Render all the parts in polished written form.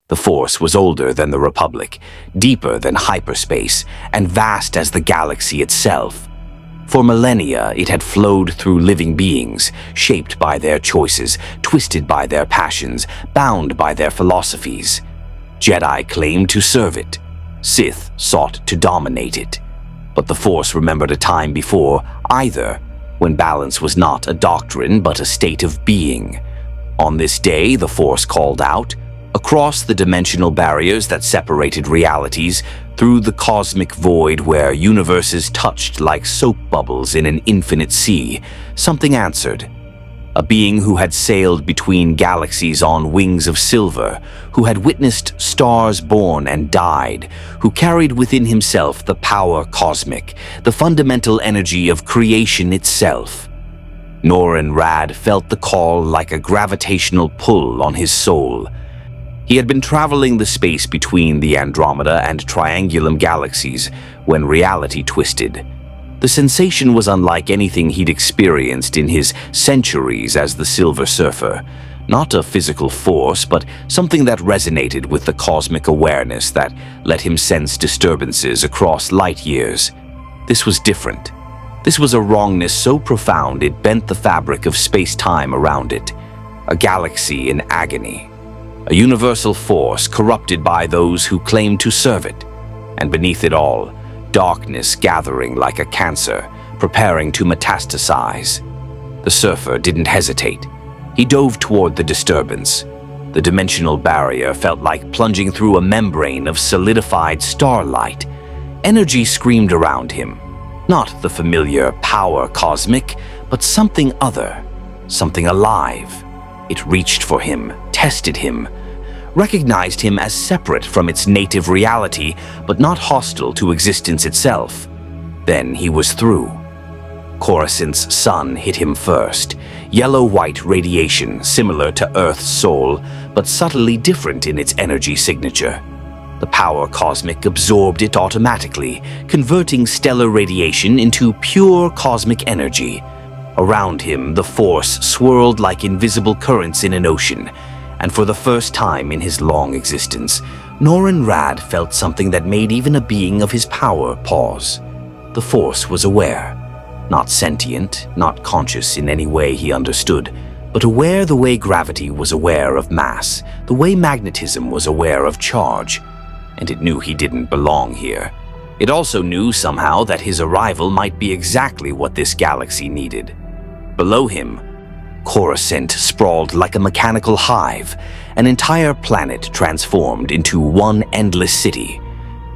The Force was older than the Republic, deeper than hyperspace, and vast as the galaxy itself. For millennia, it had flowed through living beings, shaped by their choices, twisted by their passions, bound by their philosophies. Jedi claimed to serve it. Sith sought to dominate it. But the Force remembered a time before either, when balance was not a doctrine but a state of being. On this day, the Force called out, across the dimensional barriers that separated realities, through the cosmic void where universes touched like soap bubbles in an infinite sea, something answered. A being who had sailed between galaxies on wings of silver, who had witnessed stars born and died, who carried within himself the power cosmic, the fundamental energy of creation itself. Norrin Radd felt the call like a gravitational pull on his soul. He had been traveling the space between the Andromeda and Triangulum galaxies when reality twisted. The sensation was unlike anything he'd experienced in his centuries as the Silver Surfer. Not a physical force, but something that resonated with the cosmic awareness that let him sense disturbances across light years. This was different. This was a wrongness so profound it bent the fabric of space-time around it. A galaxy in agony. A universal force corrupted by those who claimed to serve it. And beneath it all, darkness gathering like a cancer, preparing to metastasize. The Surfer didn't hesitate. He dove toward the disturbance. The dimensional barrier felt like plunging through a membrane of solidified starlight. Energy screamed around him. Not the familiar power cosmic, but something other, something alive. It reached for him, tested him, recognized him as separate from its native reality, but not hostile to existence itself. Then he was through. Coruscant's sun hit him first, yellow-white radiation similar to Earth's soul, but subtly different in its energy signature. The power cosmic absorbed it automatically, converting stellar radiation into pure cosmic energy. Around him, the Force swirled like invisible currents in an ocean, and for the first time in his long existence, Norrin Radd felt something that made even a being of his power pause. The Force was aware. Not sentient, not conscious in any way he understood, but aware the way gravity was aware of mass, the way magnetism was aware of charge. And it knew he didn't belong here. It also knew somehow that his arrival might be exactly what this galaxy needed. Below him, Coruscant sprawled like a mechanical hive, an entire planet transformed into one endless city.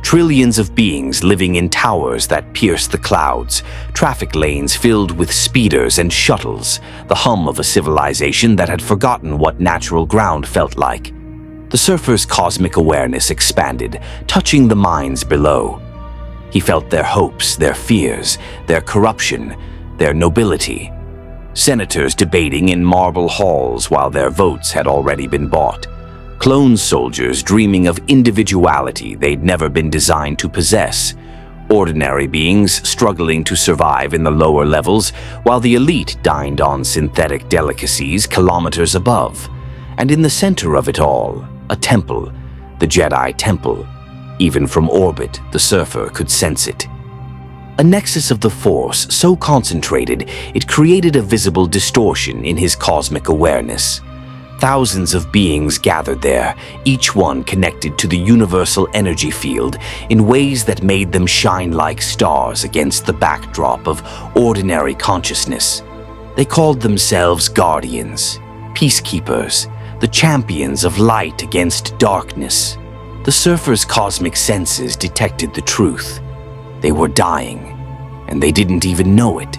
Trillions of beings living in towers that pierced the clouds, traffic lanes filled with speeders and shuttles, the hum of a civilization that had forgotten what natural ground felt like. The Surfer's cosmic awareness expanded, touching the minds below. He felt their hopes, their fears, their corruption, their nobility. Senators debating in marble halls while their votes had already been bought. Clone soldiers dreaming of individuality they'd never been designed to possess. Ordinary beings struggling to survive in the lower levels, while the elite dined on synthetic delicacies kilometers above. And in the center of it all, a temple, the Jedi Temple. Even from orbit, the Surfer could sense it. A nexus of the Force so concentrated it created a visible distortion in his cosmic awareness. Thousands of beings gathered there, each one connected to the universal energy field in ways that made them shine like stars against the backdrop of ordinary consciousness. They called themselves guardians, peacekeepers, the champions of light against darkness. The Surfer's cosmic senses detected the truth. They were dying, and they didn't even know it.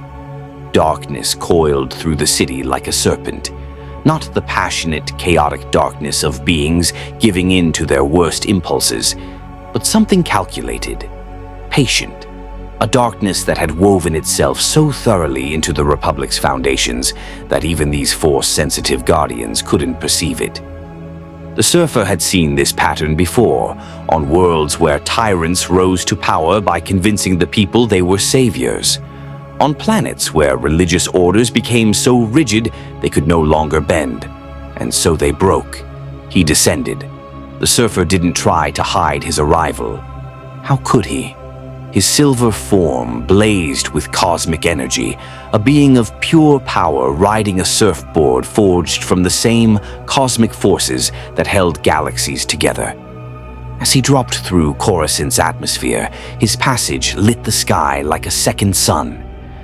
Darkness coiled through the city like a serpent. Not the passionate, chaotic darkness of beings giving in to their worst impulses, but something calculated, patient. A darkness that had woven itself so thoroughly into the Republic's foundations that even these Force-sensitive guardians couldn't perceive it. The Surfer had seen this pattern before, on worlds where tyrants rose to power by convincing the people they were saviors. On planets where religious orders became so rigid they could no longer bend, and so they broke. He descended. The surfer didn't try to hide his arrival. How could he? His silver form blazed with cosmic energy, a being of pure power riding a surfboard forged from the same cosmic forces that held galaxies together. As he dropped through Coruscant's atmosphere, his passage lit the sky like a second sun.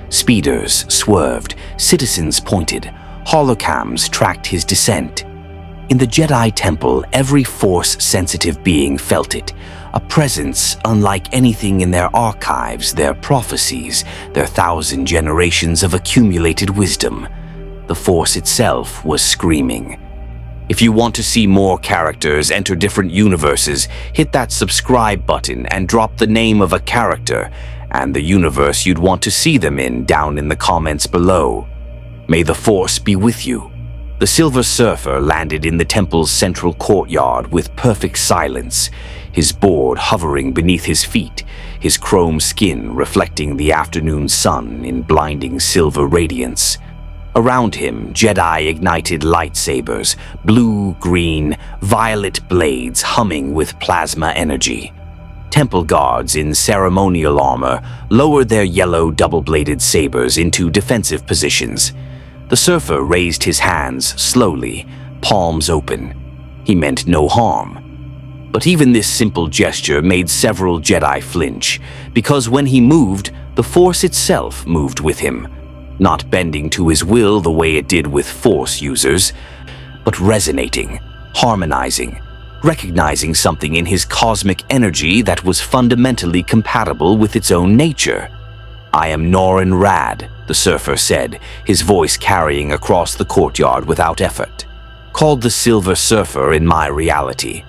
Speeders swerved, citizens pointed, holocams tracked his descent. In the Jedi Temple, every Force-sensitive being felt it, a presence unlike anything in their archives, their prophecies, their 1,000 generations of accumulated wisdom. The Force itself was screaming. If you want to see more characters enter different universes, hit that subscribe button and drop the name of a character and the universe you'd want to see them in down in the comments below. May the Force be with you. The Silver Surfer landed in the temple's central courtyard with perfect silence, his board hovering beneath his feet, his chrome skin reflecting the afternoon sun in blinding silver radiance. Around him, Jedi ignited lightsabers, blue, green, violet blades humming with plasma energy. Temple guards in ceremonial armor lowered their yellow double-bladed sabers into defensive positions. The surfer raised his hands slowly, palms open. He meant no harm. But even this simple gesture made several Jedi flinch, because when he moved, the Force itself moved with him, not bending to his will the way it did with Force users, but resonating, harmonizing, recognizing something in his cosmic energy that was fundamentally compatible with its own nature. "I am Norin Rad," the surfer said, his voice carrying across the courtyard without effort. "Called the Silver Surfer in my reality.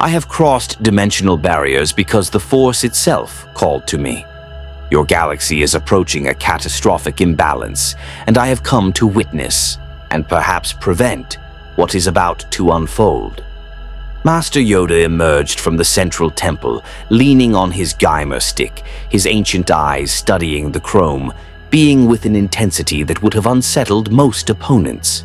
I have crossed dimensional barriers because the Force itself called to me. Your galaxy is approaching a catastrophic imbalance, and I have come to witness, and perhaps prevent, what is about to unfold." Master Yoda emerged from the central temple, leaning on his Geimer stick, his ancient eyes studying the chrome, being with an intensity that would have unsettled most opponents.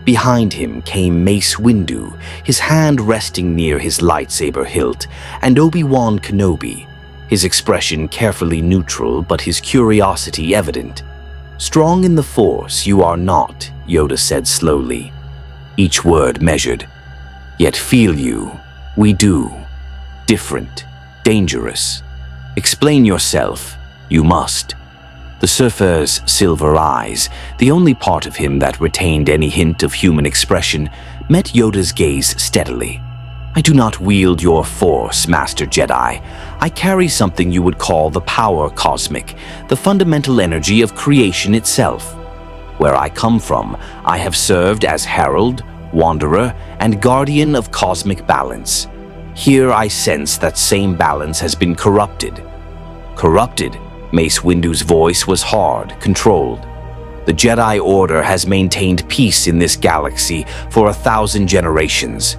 Behind him came Mace Windu, his hand resting near his lightsaber hilt, and Obi-Wan Kenobi, his expression carefully neutral but his curiosity evident. "Strong in the Force you are not," Yoda said slowly, each word measured. "Yet feel you, we do. Different, dangerous. Explain yourself, you must." The surfer's silver eyes, the only part of him that retained any hint of human expression, met Yoda's gaze steadily. "I do not wield your Force, Master Jedi. I carry something you would call the power cosmic, the fundamental energy of creation itself. Where I come from, I have served as herald, wanderer, and guardian of cosmic balance. Here I sense that same balance has been corrupted." "Corrupted?" Mace Windu's voice was hard, controlled. "The Jedi Order has maintained peace in this galaxy for 1,000 generations.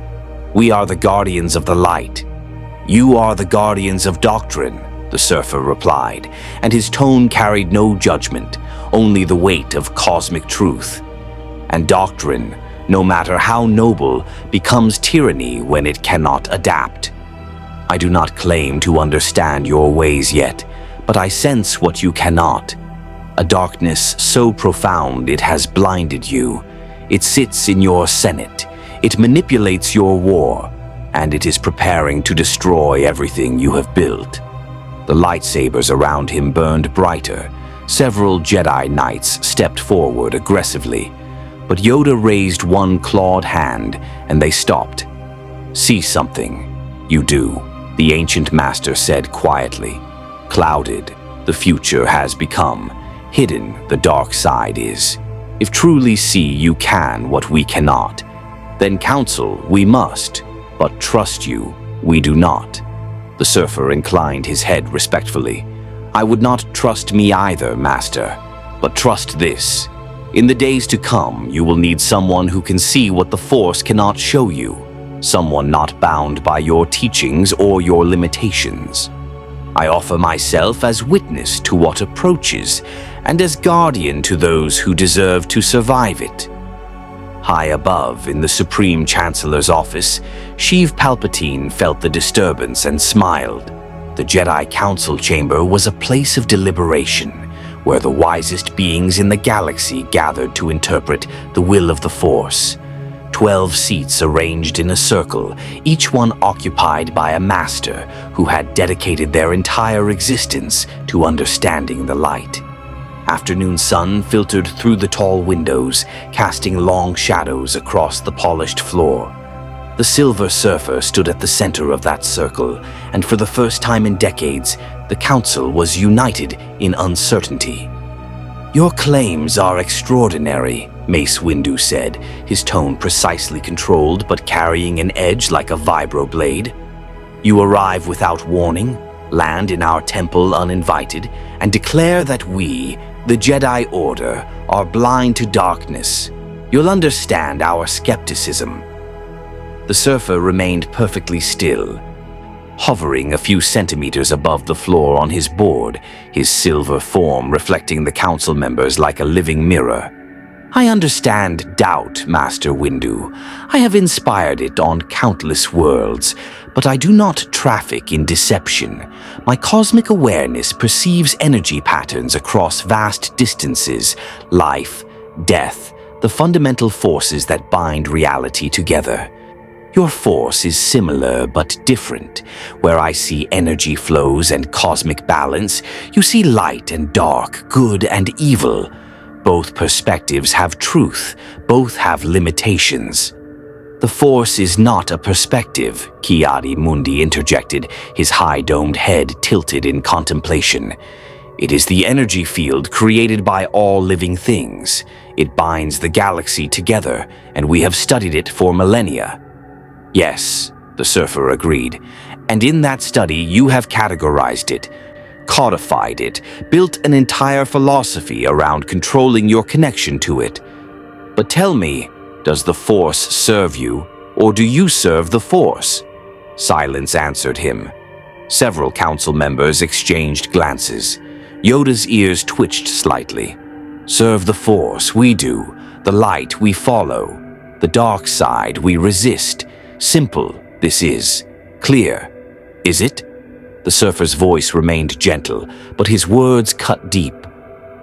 We are the guardians of the light. You are the guardians of doctrine," the surfer replied, and his tone carried no judgment, only the weight of cosmic truth. "And doctrine, no matter how noble, becomes tyranny when it cannot adapt. I do not claim to understand your ways yet, but I sense what you cannot. A darkness so profound it has blinded you. It sits in your Senate. It manipulates your war, and it is preparing to destroy everything you have built." The lightsabers around him burned brighter. Several Jedi Knights stepped forward aggressively, but Yoda raised one clawed hand, and they stopped. "See something? You do," the ancient master said quietly. "Clouded, the future has become. Hidden, the dark side is. If truly see you can what we cannot, then counsel we must, but trust you we do not." The surfer inclined his head respectfully. "I would not trust me either, Master, but trust this. In the days to come, you will need someone who can see what the Force cannot show you, someone not bound by your teachings or your limitations. I offer myself as witness to what approaches, and as guardian to those who deserve to survive it." High above, in the Supreme Chancellor's office, Sheev Palpatine felt the disturbance and smiled. The Jedi Council Chamber was a place of deliberation, where the wisest beings in the galaxy gathered to interpret the will of the Force. 12 seats arranged in a circle, each one occupied by a master who had dedicated their entire existence to understanding the light. Afternoon sun filtered through the tall windows, casting long shadows across the polished floor. The Silver Surfer stood at the center of that circle, and for the first time in decades, the Council was united in uncertainty. "Your claims are extraordinary," Mace Windu said, his tone precisely controlled but carrying an edge like a vibroblade. "You arrive without warning, land in our temple uninvited, and declare that we, the Jedi Order, are blind to darkness. You'll understand our skepticism." The Surfer remained perfectly still, hovering a few centimeters above the floor on his board, his silver form reflecting the council members like a living mirror. "I understand doubt, Master Windu. I have inspired it on countless worlds, but I do not traffic in deception. My cosmic awareness perceives energy patterns across vast distances, life, death, the fundamental forces that bind reality together. Your force is similar but different. Where I see energy flows and cosmic balance, you see light and dark, good and evil. Both perspectives have truth, both have limitations." "The Force is not a perspective," Ki-Adi-Mundi interjected, his high-domed head tilted in contemplation. "It is the energy field created by all living things. It binds the galaxy together, and we have studied it for millennia." "Yes," the Surfer agreed, "and in that study you have categorized it, codified it, built an entire philosophy around controlling your connection to it. But tell me, does the Force serve you, or do you serve the Force?" Silence answered him. Several council members exchanged glances. Yoda's ears twitched slightly. "Serve the Force, we do. The light we follow. The dark side we resist. Simple, this is. Clear. Is it?" The Surfer's voice remained gentle, but his words cut deep.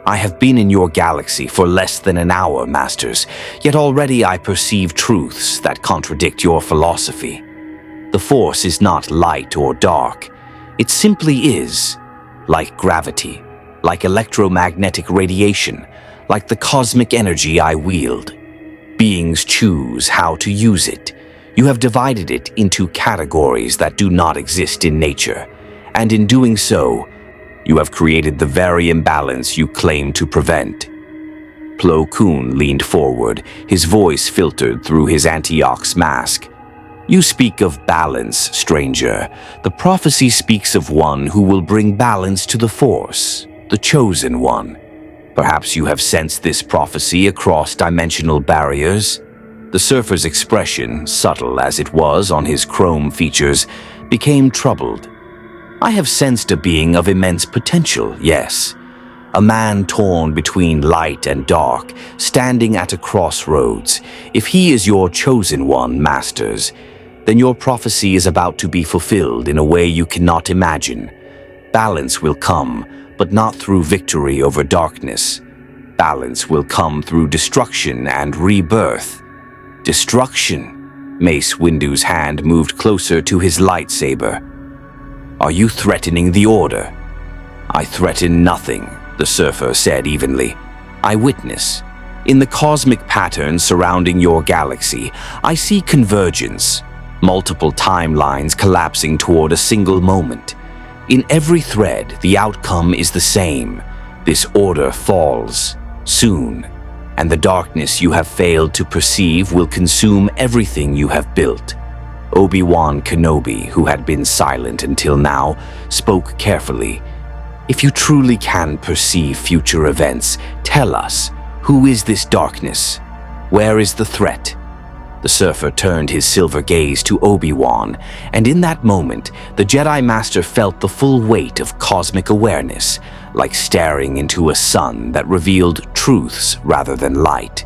"I have been in your galaxy for less than an hour, Masters, yet already I perceive truths that contradict your philosophy. The Force is not light or dark. It simply is. Like gravity, like electromagnetic radiation, like the cosmic energy I wield. Beings choose how to use it. You have divided it into categories that do not exist in nature. And in doing so, you have created the very imbalance you claim to prevent." Plo Koon leaned forward, his voice filtered through his Antioch's mask. "You speak of balance, stranger. The prophecy speaks of one who will bring balance to the Force, the chosen one. Perhaps you have sensed this prophecy across dimensional barriers?" The Surfer's expression, subtle as it was on his chrome features, became troubled. "I have sensed a being of immense potential, yes. A man torn between light and dark, standing at a crossroads. If he is your chosen one, Masters, then your prophecy is about to be fulfilled in a way you cannot imagine. Balance will come, but not through victory over darkness. Balance will come through destruction and rebirth." "Destruction?" Mace Windu's hand moved closer to his lightsaber. "Are you threatening the Order?" "I threaten nothing," the Surfer said evenly. "I witness. In the cosmic pattern surrounding your galaxy, I see convergence, multiple timelines collapsing toward a single moment. In every thread, the outcome is the same. This order falls, soon, and the darkness you have failed to perceive will consume everything you have built." Obi-Wan Kenobi, who had been silent until now, spoke carefully. "If you truly can perceive future events, tell us, who is this darkness? Where is the threat?" The Surfer turned his silver gaze to Obi-Wan, and in that moment, the Jedi Master felt the full weight of cosmic awareness, like staring into a sun that revealed truths rather than light.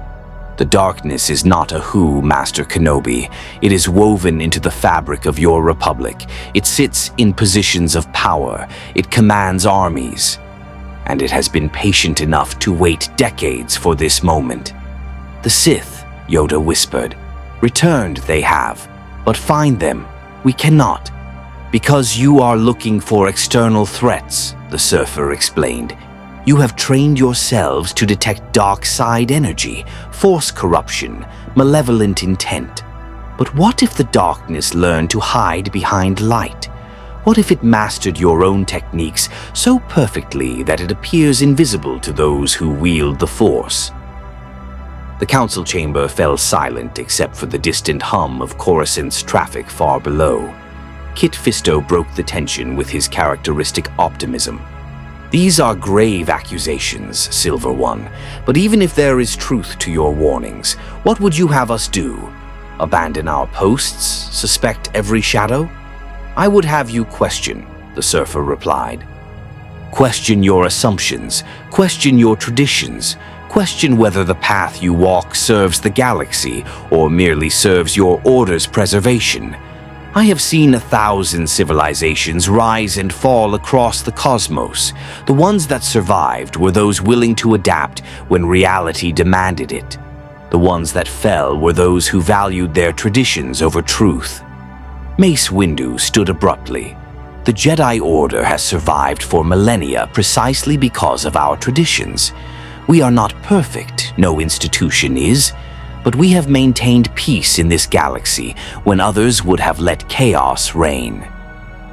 The darkness is not a who, Master Kenobi. It is woven into the fabric of your republic. It sits in positions of power. It commands armies. And it has been patient enough to wait decades for this moment. The Sith, Yoda whispered. Returned they have, but find them we cannot. Because you are looking for external threats, the surfer explained. You have trained yourselves to detect dark side energy, force corruption, malevolent intent. But what if the darkness learned to hide behind light? What if it mastered your own techniques so perfectly that it appears invisible to those who wield the Force? The council chamber fell silent except for the distant hum of Coruscant's traffic far below. Kit Fisto broke the tension with his characteristic optimism. These are grave accusations, Silver One, but even if there is truth to your warnings, what would you have us do? Abandon our posts? Suspect every shadow? I would have you question, the surfer replied. Question your assumptions, question your traditions, question whether the path you walk serves the galaxy or merely serves your order's preservation. I have seen 1,000 civilizations rise and fall across the cosmos. The ones that survived were those willing to adapt when reality demanded it. The ones that fell were those who valued their traditions over truth. Mace Windu stood abruptly. The Jedi Order has survived for millennia precisely because of our traditions. We are not perfect, no institution is. But we have maintained peace in this galaxy when others would have let chaos reign.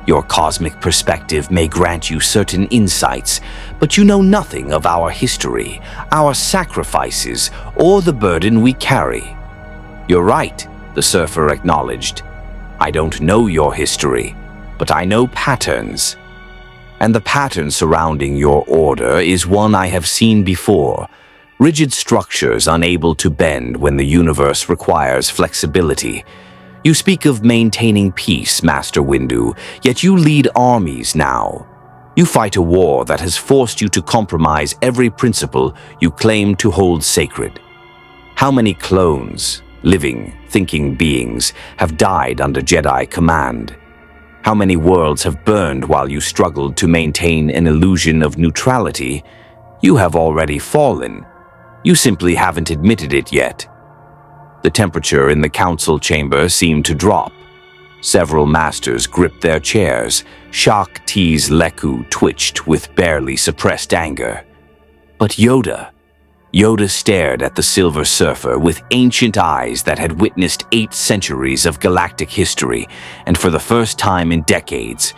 Your cosmic perspective may grant you certain insights, but you know nothing of our history, our sacrifices, or the burden we carry. You're right, the surfer acknowledged. I don't know your history, but I know patterns. And the pattern surrounding your order is one I have seen before. Rigid structures unable to bend when the universe requires flexibility. You speak of maintaining peace, Master Windu, yet you lead armies now. You fight a war that has forced you to compromise every principle you claim to hold sacred. How many clones, living, thinking beings, have died under Jedi command? How many worlds have burned while you struggled to maintain an illusion of neutrality? You have already fallen. You simply haven't admitted it yet. The temperature in the council chamber seemed to drop. Several masters gripped their chairs. Shak T's Leku twitched with barely suppressed anger. But Yoda stared at the Silver Surfer with ancient eyes that had witnessed 8 centuries of galactic history, and for the first time in decades,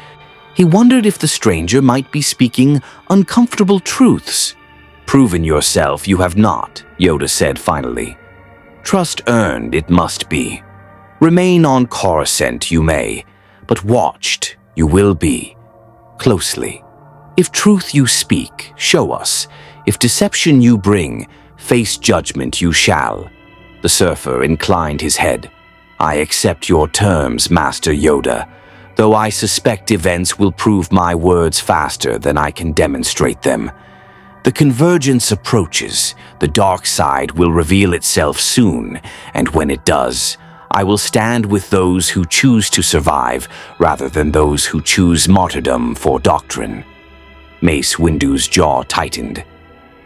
he wondered if the stranger might be speaking uncomfortable truths. Proven yourself you have not, Yoda said finally. Trust earned it must be. Remain on Coruscant you may, but watched you will be. Closely. If truth you speak, show us. If deception you bring, face judgment you shall. The surfer inclined his head. I accept your terms, Master Yoda, though I suspect events will prove my words faster than I can demonstrate them. The convergence approaches. The dark side will reveal itself soon, and when it does, I will stand with those who choose to survive rather than those who choose martyrdom for doctrine. Mace Windu's jaw tightened.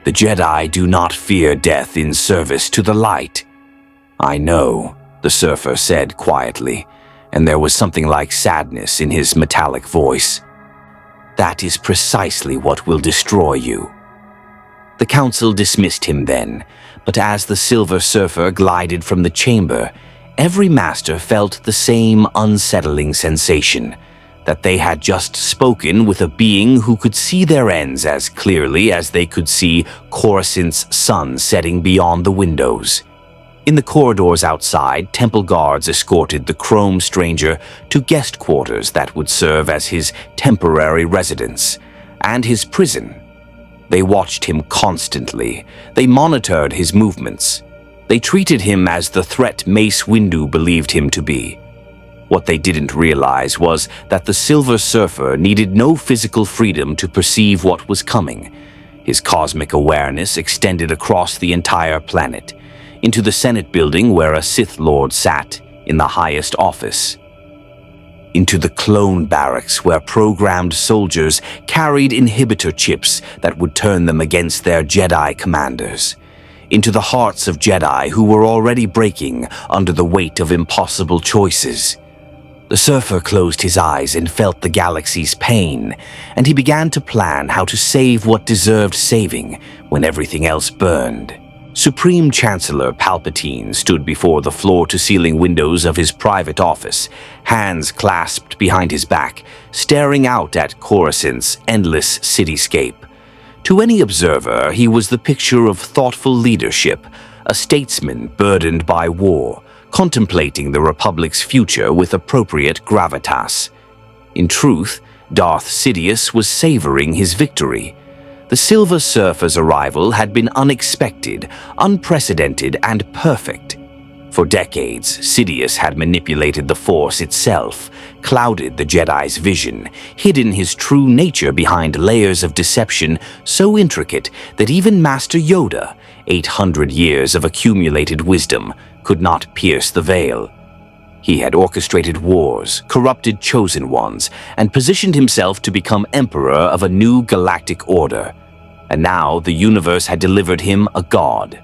The Jedi do not fear death in service to the light. I know, the surfer said quietly, and there was something like sadness in his metallic voice. That is precisely what will destroy you. The council dismissed him then, but as the Silver Surfer glided from the chamber, every master felt the same unsettling sensation, that they had just spoken with a being who could see their ends as clearly as they could see Coruscant's sun setting beyond the windows. In the corridors outside, temple guards escorted the Chrome Stranger to guest quarters that would serve as his temporary residence and his prison. They watched him constantly. They monitored his movements. They treated him as the threat Mace Windu believed him to be. What they didn't realize was that the Silver Surfer needed no physical freedom to perceive what was coming. His cosmic awareness extended across the entire planet. into the Senate building where a Sith Lord sat in the highest office, into the clone barracks where programmed soldiers carried inhibitor chips that would turn them against their Jedi commanders, into the hearts of Jedi who were already breaking under the weight of impossible choices. The surfer closed his eyes and felt the galaxy's pain, and he began to plan how to save what deserved saving when everything else burned. Supreme Chancellor Palpatine stood before the floor-to-ceiling windows of his private office, hands clasped behind his back, staring out at Coruscant's endless cityscape. To any observer, he was the picture of thoughtful leadership, a statesman burdened by war, contemplating the Republic's future with appropriate gravitas. In truth, Darth Sidious was savoring his victory. The Silver Surfer's arrival had been unexpected, unprecedented, and perfect. For decades, Sidious had manipulated the Force itself, clouded the Jedi's vision, hidden his true nature behind layers of deception so intricate that even Master Yoda, 800 years of accumulated wisdom, could not pierce the veil. He had orchestrated wars, corrupted chosen ones, and positioned himself to become emperor of a new galactic order. And now the universe had delivered him a god.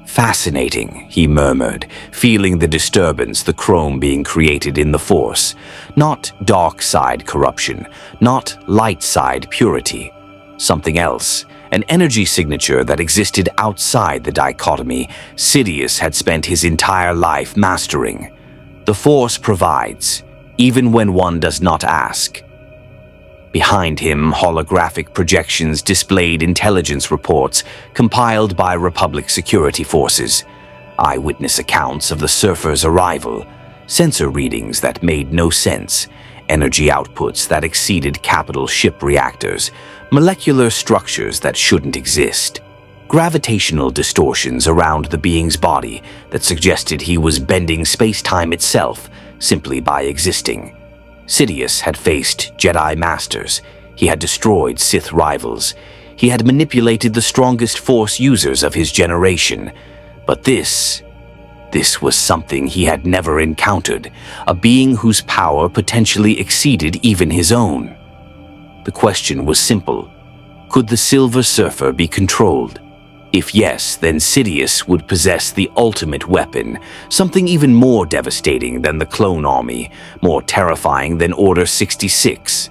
"Fascinating," he murmured, feeling the disturbance, the chrome being created in the Force. Not dark side corruption, not light side purity. Something else, an energy signature that existed outside the dichotomy Sidious had spent his entire life mastering. The Force provides, even when one does not ask. Behind him, holographic projections displayed intelligence reports compiled by Republic security forces, eyewitness accounts of the surfer's arrival, sensor readings that made no sense, energy outputs that exceeded capital ship reactors, molecular structures that shouldn't exist, gravitational distortions around the being's body that suggested he was bending space-time itself simply by existing. Sidious had faced Jedi Masters. He had destroyed Sith rivals. He had manipulated the strongest Force users of his generation. But this was something he had never encountered, a being whose power potentially exceeded even his own. The question was simple. Could the Silver Surfer be controlled? If yes, then Sidious would possess the ultimate weapon, something even more devastating than the clone army, more terrifying than Order 66.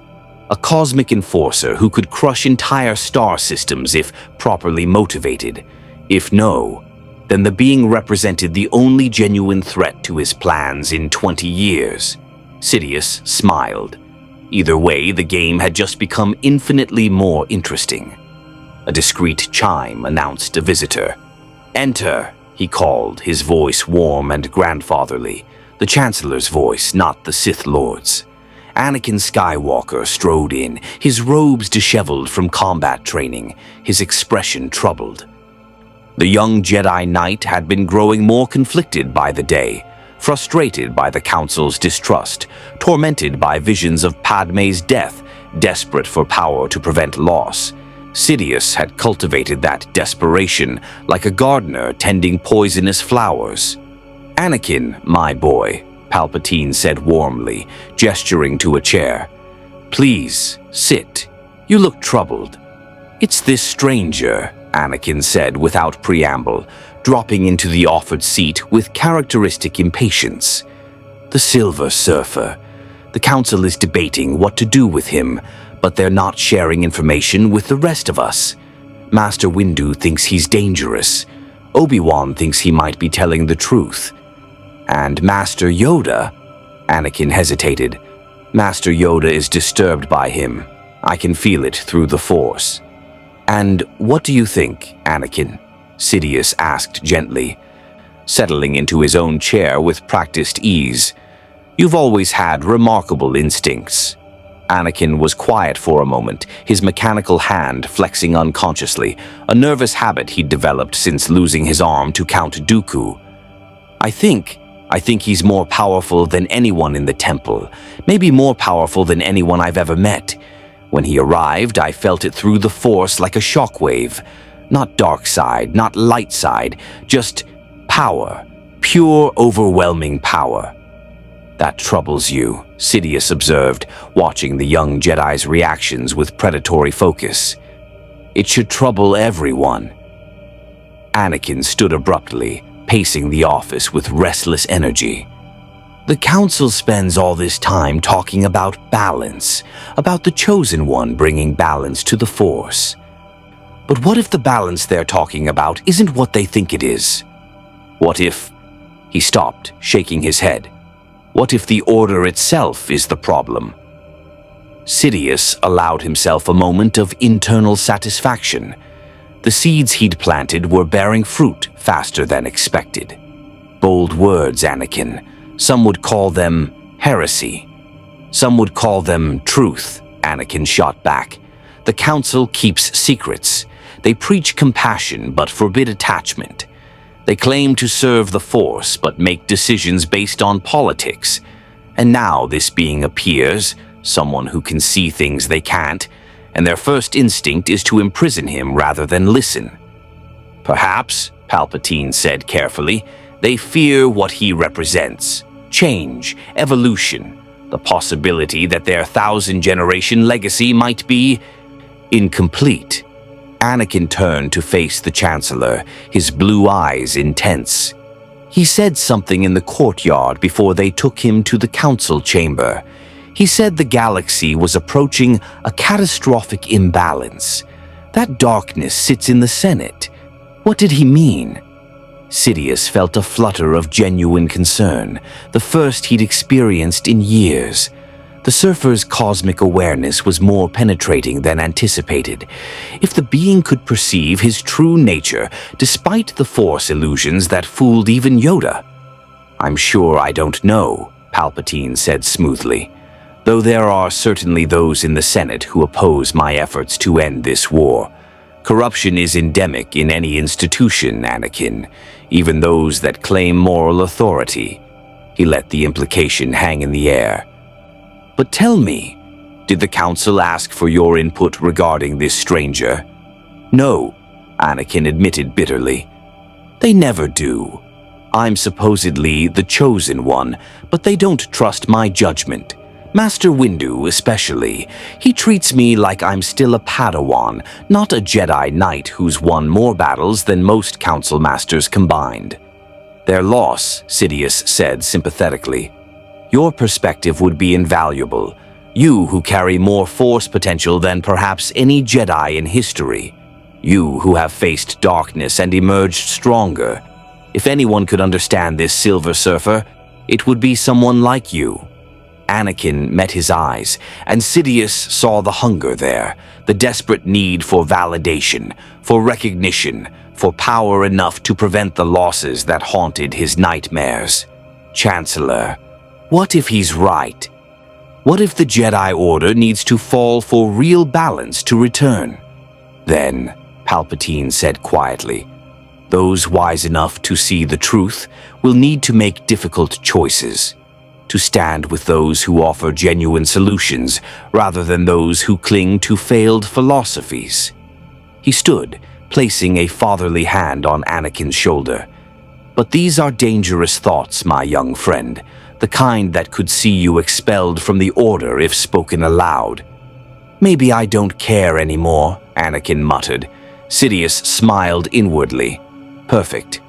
A cosmic enforcer who could crush entire star systems if properly motivated. If no, then the being represented the only genuine threat to his plans in 20 years. Sidious smiled. Either way, the game had just become infinitely more interesting. A discreet chime announced a visitor. "Enter," he called, his voice warm and grandfatherly. The Chancellor's voice, not the Sith Lord's. Anakin Skywalker strode in, his robes disheveled from combat training, his expression troubled. The young Jedi Knight had been growing more conflicted by the day, frustrated by the Council's distrust, tormented by visions of Padme's death, desperate for power to prevent loss. Sidious had cultivated that desperation like a gardener tending poisonous flowers. "Anakin, my boy," Palpatine said warmly, gesturing to a chair. "Please, sit. You look troubled." "It's this stranger," Anakin said without preamble, dropping into the offered seat with characteristic impatience. "The Silver Surfer. The Council is debating what to do with him, but they're not sharing information with the rest of us. Master Windu thinks he's dangerous. Obi-Wan thinks he might be telling the truth. And Master Yoda," Anakin hesitated. "Master Yoda is disturbed by him. I can feel it through the Force." "And what do you think, Anakin?" Sidious asked gently, settling into his own chair with practiced ease. "You've always had remarkable instincts." Anakin was quiet for a moment, his mechanical hand flexing unconsciously, a nervous habit he'd developed since losing his arm to Count Dooku. I think he's more powerful than anyone in the temple, maybe more powerful than anyone I've ever met. When he arrived, I felt it through the Force like a shockwave. Not dark side, not light side, just Power. Pure, overwhelming power. That troubles you, Sidious observed, watching the young Jedi's reactions with predatory focus. It should trouble everyone. Anakin stood abruptly, pacing the office with restless energy. The Council spends all this time talking about balance, about the Chosen One bringing balance to the Force. But what if the balance they're talking about isn't what they think it is? What if... He stopped, shaking his head. What if the Order itself is the problem? Sidious allowed himself a moment of internal satisfaction. The seeds he'd planted were bearing fruit faster than expected. Bold words, Anakin. Some would call them heresy. Some would call them truth, Anakin shot back. The Council keeps secrets. They preach compassion but forbid attachment. They claim to serve the Force but make decisions based on politics. And now this being appears, someone who can see things they can't, and their first instinct is to imprison him rather than listen. Perhaps, Palpatine said carefully, they fear what he represents. Change, evolution, the possibility that their 1,000-generation legacy might be incomplete. Anakin turned to face the Chancellor, his blue eyes intense. He said something in the courtyard before they took him to the council chamber. He said the galaxy was approaching a catastrophic imbalance. That darkness sits in the Senate. What did he mean? Sidious felt a flutter of genuine concern, the first he'd experienced in years. The surfer's cosmic awareness was more penetrating than anticipated. If the being could perceive his true nature, despite the Force illusions that fooled even Yoda. I'm sure I don't know, Palpatine said smoothly, though there are certainly those in the Senate who oppose my efforts to end this war. Corruption is endemic in any institution, Anakin, even those that claim moral authority. He let the implication hang in the air. But tell me, did the Council ask for your input regarding this stranger? No, Anakin admitted bitterly. They never do. I'm supposedly the Chosen One, but they don't trust my judgment. Master Windu especially. He treats me like I'm still a Padawan, not a Jedi Knight who's won more battles than most Council Masters combined. Their loss, Sidious said sympathetically. Your perspective would be invaluable. You who carry more Force potential than perhaps any Jedi in history. You who have faced darkness and emerged stronger. If anyone could understand this Silver Surfer, it would be someone like you. Anakin met his eyes, and Sidious saw the hunger there, the desperate need for validation, for recognition, for power enough to prevent the losses that haunted his nightmares. Chancellor, what if he's right? What if the Jedi Order needs to fall for real balance to return? Then, Palpatine said quietly, those wise enough to see the truth will need to make difficult choices, to stand with those who offer genuine solutions rather than those who cling to failed philosophies. He stood, placing a fatherly hand on Anakin's shoulder. But these are dangerous thoughts, my young friend, the kind that could see you expelled from the Order if spoken aloud. Maybe I don't care anymore, Anakin muttered. Sidious smiled inwardly. Perfect.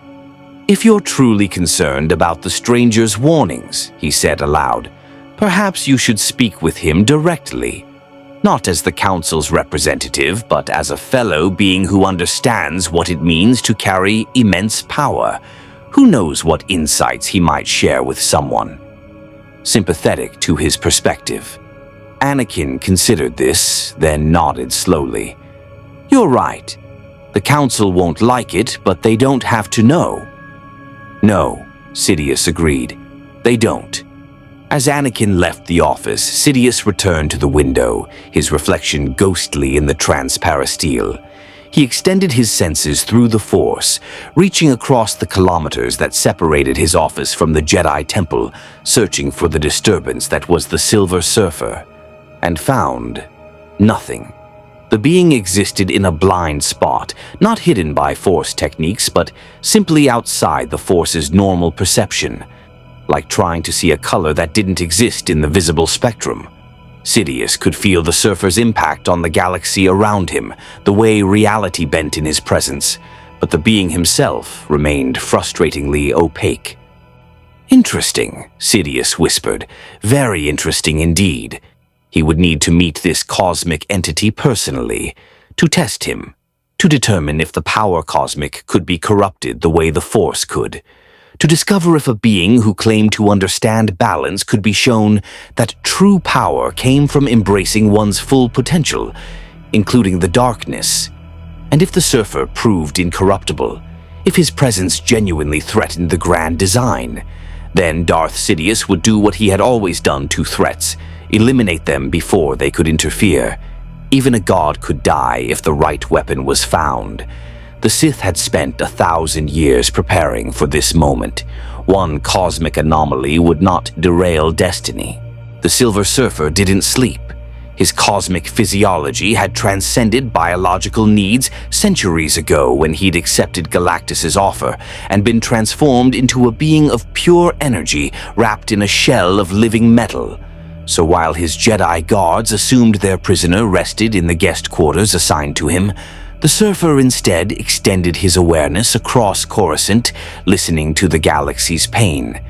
If you're truly concerned about the stranger's warnings, he said aloud, perhaps you should speak with him directly. Not as the Council's representative, but as a fellow being who understands what it means to carry immense power. Who knows what insights he might share with someone sympathetic to his perspective. Anakin considered this, then nodded slowly. You're right. The Council won't like it, but they don't have to know. No, Sidious agreed. They don't. As Anakin left the office, Sidious returned to the window, his reflection ghostly in the transparistile. He extended his senses through the Force, reaching across the kilometers that separated his office from the Jedi Temple, searching for the disturbance that was the Silver Surfer, and found nothing. The being existed in a blind spot, not hidden by Force techniques, but simply outside the Force's normal perception, like trying to see a color that didn't exist in the visible spectrum. Sidious could feel the surfer's impact on the galaxy around him, the way reality bent in his presence, but the being himself remained frustratingly opaque. "Interesting," Sidious whispered. "Very interesting indeed. He would need to meet this cosmic entity personally, to test him, to determine if the power cosmic could be corrupted the way the Force could, to discover if a being who claimed to understand balance could be shown that true power came from embracing one's full potential, including the darkness, and if the surfer proved incorruptible, if his presence genuinely threatened the grand design. Then Darth Sidious would do what he had always done to threats, eliminate them before they could interfere. Even a god could die if the right weapon was found. The Sith had spent 1,000 years preparing for this moment. One cosmic anomaly would not derail destiny. The Silver Surfer didn't sleep. His cosmic physiology had transcended biological needs centuries ago when he'd accepted Galactus's offer and been transformed into a being of pure energy wrapped in a shell of living metal. So while his Jedi guards assumed their prisoner rested in the guest quarters assigned to him, the surfer instead extended his awareness across Coruscant, listening to the galaxy's pain.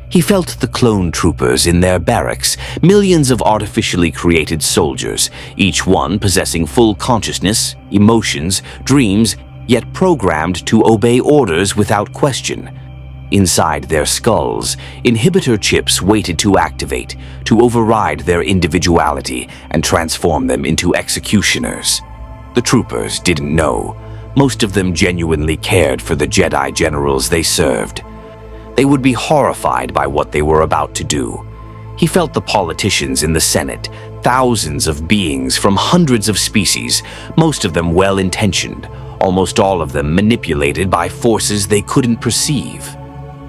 He felt the clone troopers in their barracks, millions of artificially created soldiers, each one possessing full consciousness, emotions, dreams, yet programmed to obey orders without question. Inside their skulls, inhibitor chips waited to activate, to override their individuality and transform them into executioners. The troopers didn't know. Most of them genuinely cared for the Jedi generals they served. They would be horrified by what they were about to do. He felt the politicians in the Senate, thousands of beings from hundreds of species, most of them well-intentioned, almost all of them manipulated by forces they couldn't perceive.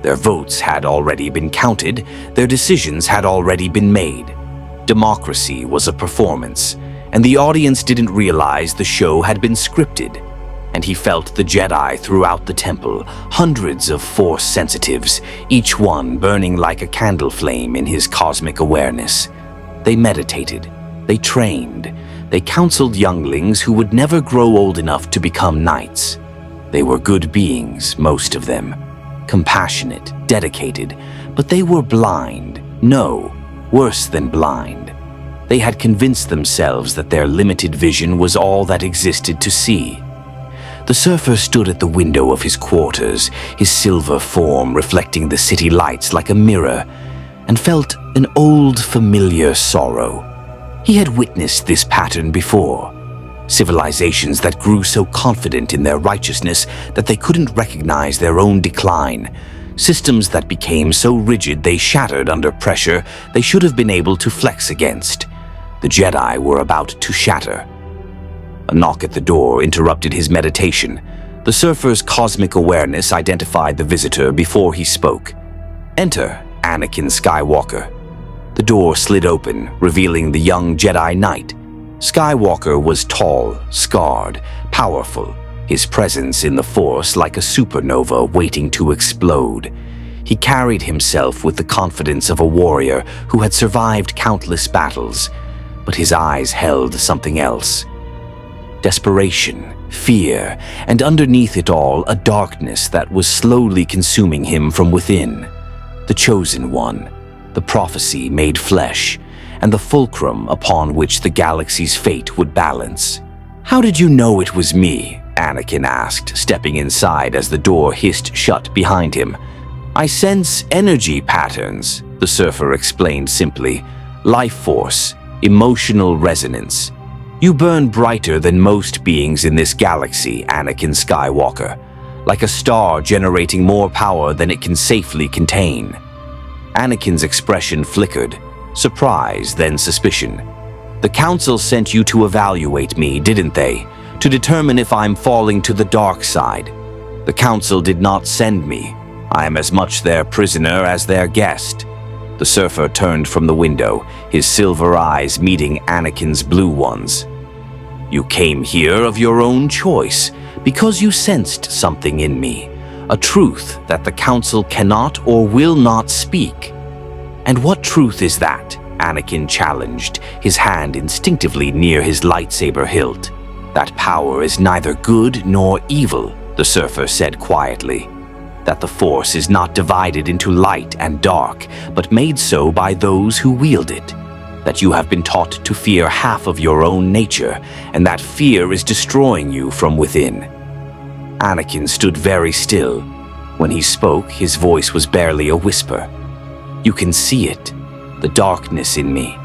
Their votes had already been counted, their decisions had already been made. Democracy was a performance, and the audience didn't realize the show had been scripted. And he felt the Jedi throughout the temple, hundreds of Force sensitives, each one burning like a candle flame in his cosmic awareness. They meditated, they trained, they counseled younglings who would never grow old enough to become knights. They were good beings, most of them, compassionate, dedicated, but they were blind, no, worse than blind. They had convinced themselves that their limited vision was all that existed to see. The surfer stood at the window of his quarters, his silver form reflecting the city lights like a mirror, and felt an old, familiar sorrow. He had witnessed this pattern before. Civilizations that grew so confident in their righteousness that they couldn't recognize their own decline. Systems that became so rigid they shattered under pressure they should have been able to flex against. The Jedi were about to shatter. A knock at the door interrupted his meditation. The surfer's cosmic awareness identified the visitor before he spoke. "Enter, Anakin Skywalker." The door slid open, revealing the young Jedi Knight. Skywalker was tall, scarred, powerful, his presence in the Force like a supernova waiting to explode. He carried himself with the confidence of a warrior who had survived countless battles, but his eyes held something else. Desperation, fear, and underneath it all, a darkness that was slowly consuming him from within. The Chosen One, the prophecy made flesh, and the fulcrum upon which the galaxy's fate would balance. "How did you know it was me?" Anakin asked, stepping inside as the door hissed shut behind him. "I sense energy patterns," the surfer explained simply. "Life force, emotional resonance. You burn brighter than most beings in this galaxy, Anakin Skywalker, like a star generating more power than it can safely contain." Anakin's expression flickered, surprise, then suspicion. "The Council sent you to evaluate me, didn't they? To determine if I'm falling to the dark side. The Council did not send me. I am as much their prisoner as their guest." The surfer turned from the window, his silver eyes meeting Anakin's blue ones. You came here of your own choice, because you sensed something in me, a truth that the Council cannot or will not speak. And what truth is that? Anakin challenged, his hand instinctively near his lightsaber hilt. That power is neither good nor evil, the Surfer said quietly. That the Force is not divided into light and dark, but made so by those who wield it. That you have been taught to fear half of your own nature, and that fear is destroying you from within. Anakin stood very still. When he spoke, his voice was barely a whisper. You can see it, the darkness in me.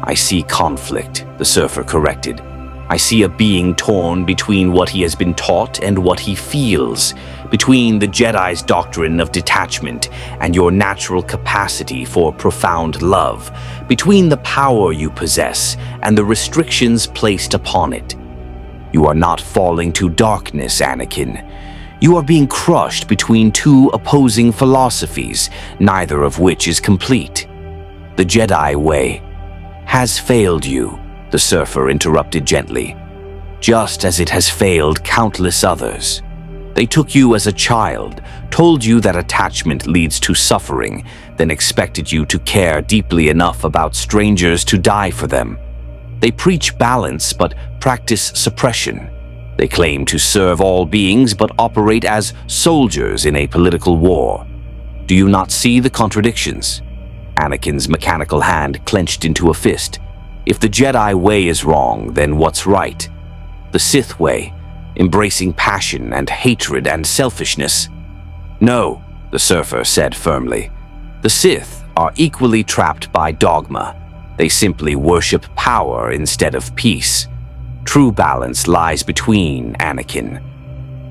I see conflict, the Surfer corrected. I see a being torn between what he has been taught and what he feels, between the Jedi's doctrine of detachment and your natural capacity for profound love, between the power you possess and the restrictions placed upon it. You are not falling to darkness, Anakin. You are being crushed between two opposing philosophies, neither of which is complete. The Jedi way has failed you, the Surfer interrupted gently, just as it has failed countless others. They took you as a child, told you that attachment leads to suffering, then expected you to care deeply enough about strangers to die for them. They preach balance but practice suppression. They claim to serve all beings but operate as soldiers in a political war. Do you not see the contradictions? Anakin's mechanical hand clenched into a fist. If the Jedi way is wrong, then what's right? The Sith way, embracing passion and hatred and selfishness? No, the Surfer said firmly. The Sith are equally trapped by dogma. They simply worship power instead of peace. True balance lies between, Anakin.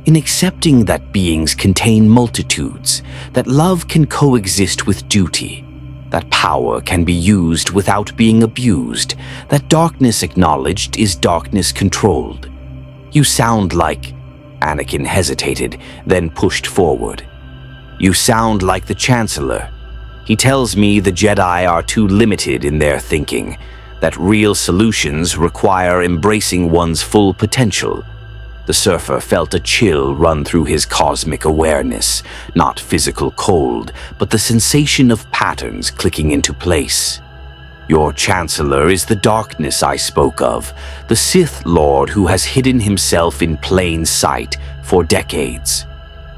In accepting that beings contain multitudes, that love can coexist with duty, that power can be used without being abused, that darkness acknowledged is darkness controlled. You sound like... Anakin hesitated, then pushed forward. You sound like the Chancellor. He tells me the Jedi are too limited in their thinking, that real solutions require embracing one's full potential. The Surfer felt a chill run through his cosmic awareness, not physical cold, but the sensation of patterns clicking into place. Your Chancellor is the darkness I spoke of, the Sith Lord who has hidden himself in plain sight for decades.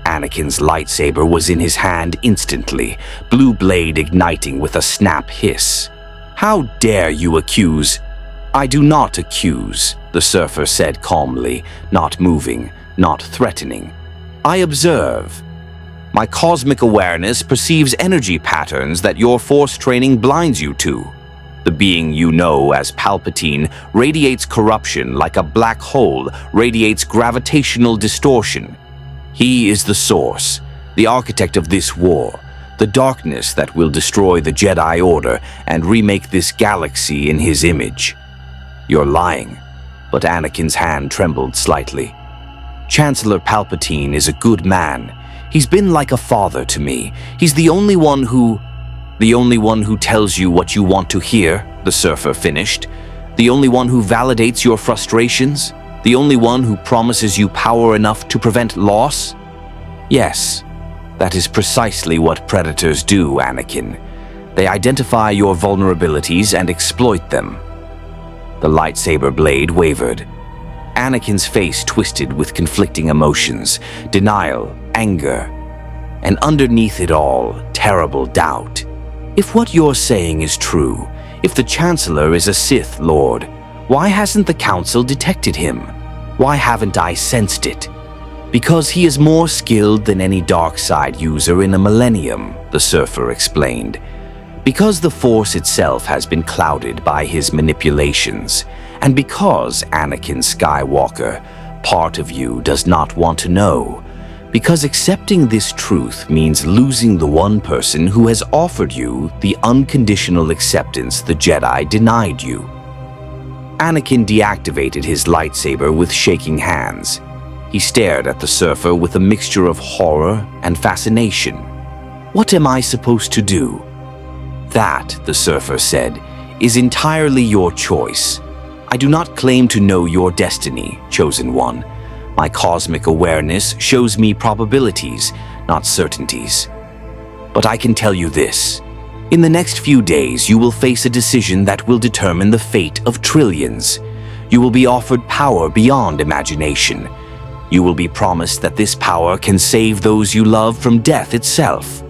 Anakin's lightsaber was in his hand instantly, blue blade igniting with a snap hiss. How dare you accuse? I do not accuse, the Surfer said calmly, not moving, not threatening. I observe. My cosmic awareness perceives energy patterns that your Force training blinds you to. The being you know as Palpatine radiates corruption like a black hole radiates gravitational distortion. He is the source, the architect of this war, the darkness that will destroy the Jedi Order and remake this galaxy in his image. You're lying, but Anakin's hand trembled slightly. Chancellor Palpatine is a good man. He's been like a father to me. He's the only one who tells you what you want to hear, the Surfer finished. The only one who validates your frustrations. The only one who promises you power enough to prevent loss. Yes, that is precisely what predators do, Anakin. They identify your vulnerabilities and exploit them. The lightsaber blade wavered. Anakin's face twisted with conflicting emotions, denial, anger, and underneath it all, terrible doubt. If what you're saying is true, if the Chancellor is a Sith Lord, why hasn't the Council detected him? Why haven't I sensed it? Because he is more skilled than any dark side user in a millennium, the Surfer explained. Because the Force itself has been clouded by his manipulations, and because, Anakin Skywalker, part of you does not want to know. Because accepting this truth means losing the one person who has offered you the unconditional acceptance the Jedi denied you. Anakin deactivated his lightsaber with shaking hands. He stared at the Surfer with a mixture of horror and fascination. What am I supposed to do? That, the Surfer said, is entirely your choice. I do not claim to know your destiny, Chosen One. My cosmic awareness shows me probabilities, not certainties. But I can tell you this. In the next few days, you will face a decision that will determine the fate of trillions. You will be offered power beyond imagination. You will be promised that this power can save those you love from death itself.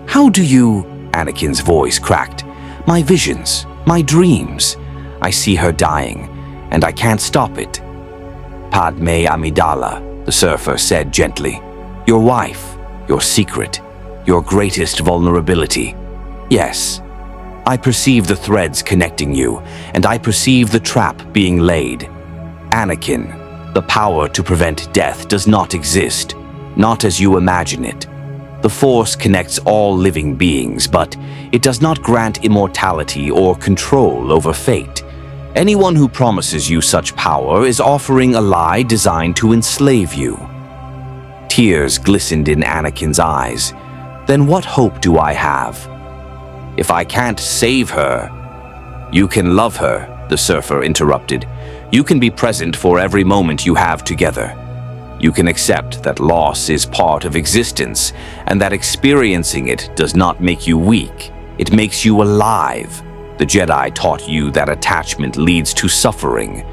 How do you... Anakin's voice cracked. My visions, my dreams. I see her dying, and I can't stop it. Padme Amidala, the surfer said gently. Your wife, your secret, your greatest vulnerability. Yes, I perceive the threads connecting you, and I perceive the trap being laid. Anakin, the power to prevent death does not exist, not as you imagine it. The Force connects all living beings, but it does not grant immortality or control over fate. Anyone who promises you such power is offering a lie designed to enslave you. Tears glistened in Anakin's eyes. Then what hope do I have? If I can't save her... You can love her, the surfer interrupted. You can be present for every moment you have together. You can accept that loss is part of existence, and that experiencing it does not make you weak. It makes you alive. The Jedi taught you that attachment leads to suffering.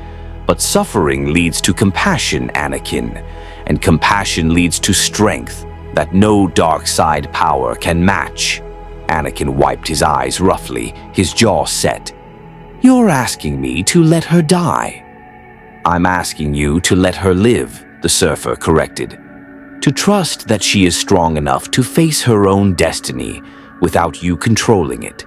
But suffering leads to compassion, Anakin. And compassion leads to strength that no dark side power can match. Anakin wiped his eyes roughly, his jaw set. You're asking me to let her die. I'm asking you to let her live, the surfer corrected. To trust that she is strong enough to face her own destiny without you controlling it.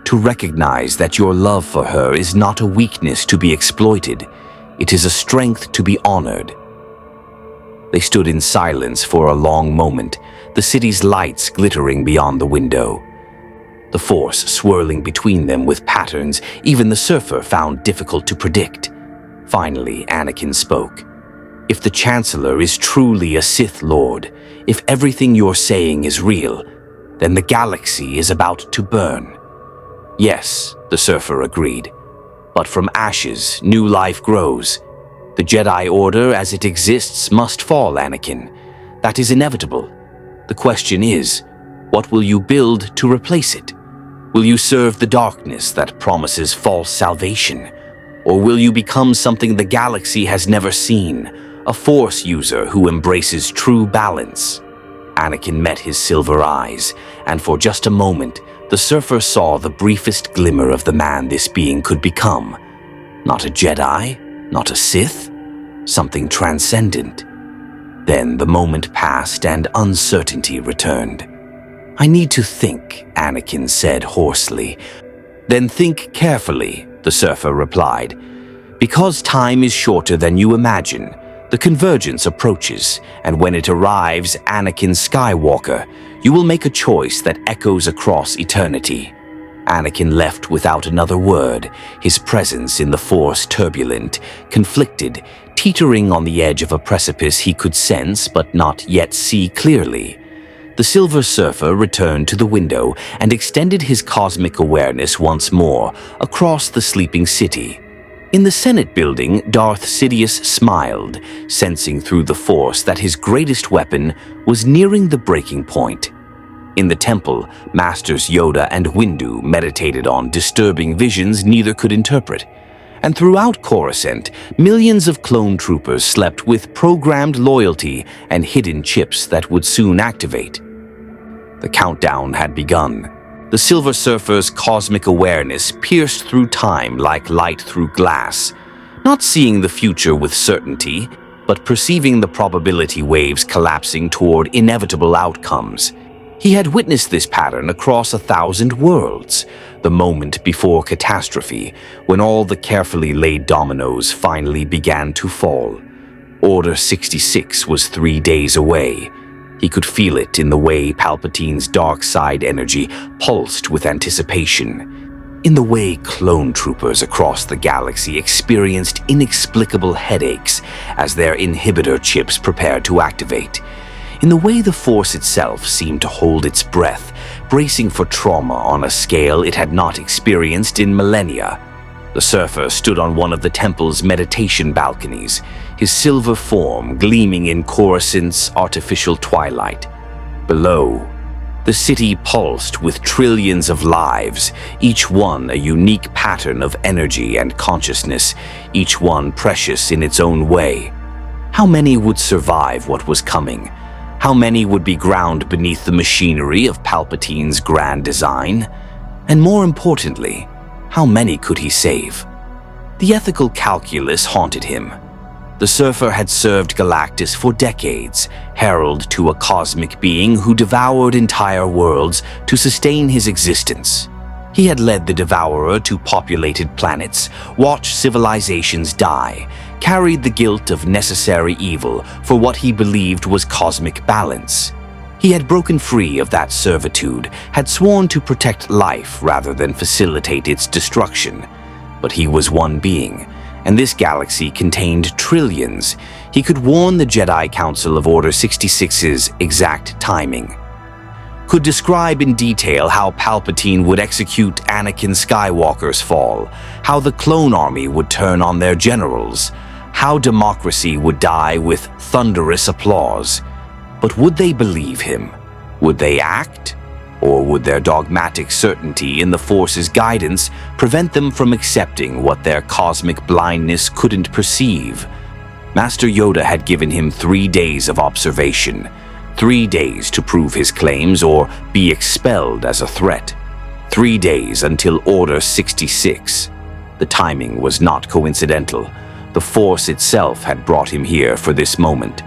To recognize that your love for her is not a weakness to be exploited. It is a strength to be honored. They stood in silence for a long moment, the city's lights glittering beyond the window. The Force swirling between them with patterns even the surfer found difficult to predict. Finally, Anakin spoke. If the Chancellor is truly a Sith Lord, if everything you're saying is real, then the galaxy is about to burn. Yes, the surfer agreed. But from ashes, new life grows. The Jedi Order as it exists must fall, Anakin. That is inevitable. The question is, what will you build to replace it? Will you serve the darkness that promises false salvation? Or will you become something the galaxy has never seen, a Force user who embraces true balance? Anakin met his silver eyes, and for just a moment, the surfer saw the briefest glimmer of the man this being could become. Not a Jedi, not a Sith, something transcendent. Then the moment passed and uncertainty returned. I need to think, Anakin said hoarsely. Then think carefully, the surfer replied. Because time is shorter than you imagine, the convergence approaches, and when it arrives, Anakin Skywalker, you will make a choice that echoes across eternity. Anakin left without another word, his presence in the Force turbulent, conflicted, teetering on the edge of a precipice he could sense but not yet see clearly. The Silver Surfer returned to the window and extended his cosmic awareness once more across the sleeping city. In the Senate building, Darth Sidious smiled, sensing through the Force that his greatest weapon was nearing the breaking point. In the temple, Masters Yoda and Windu meditated on disturbing visions neither could interpret. And throughout Coruscant, millions of clone troopers slept with programmed loyalty and hidden chips that would soon activate. The countdown had begun. The Silver Surfer's cosmic awareness pierced through time like light through glass, not seeing the future with certainty, but perceiving the probability waves collapsing toward inevitable outcomes. He had witnessed this pattern across 1,000 worlds, the moment before catastrophe, when all the carefully laid dominoes finally began to fall. Order 66 was 3 days away. He could feel it in the way Palpatine's dark side energy pulsed with anticipation, in the way clone troopers across the galaxy experienced inexplicable headaches as their inhibitor chips prepared to activate, in the way the Force itself seemed to hold its breath, bracing for trauma on a scale it had not experienced in millennia. The surfer stood on one of the temple's meditation balconies, his silver form gleaming in Coruscant's artificial twilight. Below, the city pulsed with trillions of lives, each one a unique pattern of energy and consciousness, each one precious in its own way. How many would survive what was coming? How many would be ground beneath the machinery of Palpatine's grand design? And more importantly, how many could he save? The ethical calculus haunted him. The surfer had served Galactus for decades, herald to a cosmic being who devoured entire worlds to sustain his existence. He had led the Devourer to populated planets, watched civilizations die, carried the guilt of necessary evil for what he believed was cosmic balance. He had broken free of that servitude, had sworn to protect life rather than facilitate its destruction. But he was one being, and this galaxy contained trillions. He could warn the Jedi Council of Order 66's exact timing. Could describe in detail how Palpatine would execute Anakin Skywalker's fall, how the clone army would turn on their generals, how democracy would die with thunderous applause. But would they believe him? Would they act? Or would their dogmatic certainty in the Force's guidance prevent them from accepting what their cosmic blindness couldn't perceive? Master Yoda had given him 3 days of observation, 3 days to prove his claims or be expelled as a threat. 3 days until Order 66. The timing was not coincidental. The Force itself had brought him here for this moment.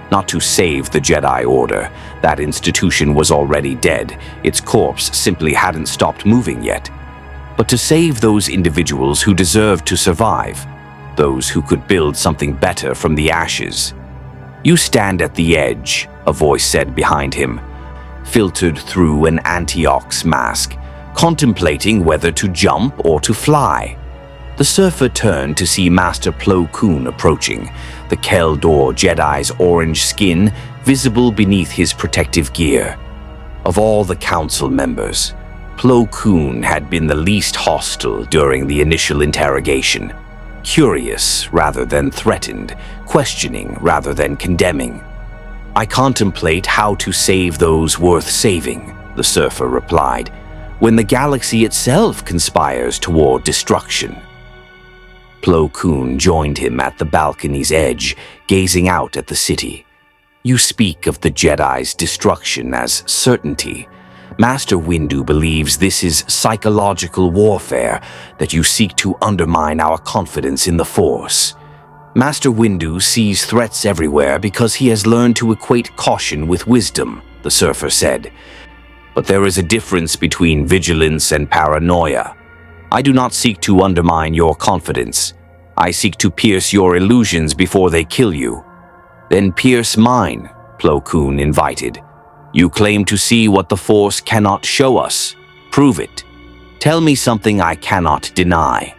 Not to save the Jedi Order. That institution was already dead. Its corpse simply hadn't stopped moving yet. But to save those individuals who deserved to survive, those who could build something better from the ashes. "You stand at the edge," a voice said behind him, filtered through an Antioch's mask, contemplating whether to jump or to fly. The surfer turned to see Master Plo Koon approaching, the Kel Dor Jedi's orange skin visible beneath his protective gear. Of all the council members, Plo Koon had been the least hostile during the initial interrogation. Curious rather than threatened, questioning rather than condemning. "I contemplate how to save those worth saving," the surfer replied, "when the galaxy itself conspires toward destruction." Plo Koon joined him at the balcony's edge, gazing out at the city. "You speak of the Jedi's destruction as certainty. Master Windu believes this is psychological warfare, that you seek to undermine our confidence in the Force. Master Windu sees threats everywhere because he has learned to equate caution with wisdom," the surfer said. "But there is a difference between vigilance and paranoia. I do not seek to undermine your confidence. I seek to pierce your illusions before they kill you." "Then pierce mine," Plo Koon invited. "You claim to see what the Force cannot show us. Prove it. Tell me something I cannot deny."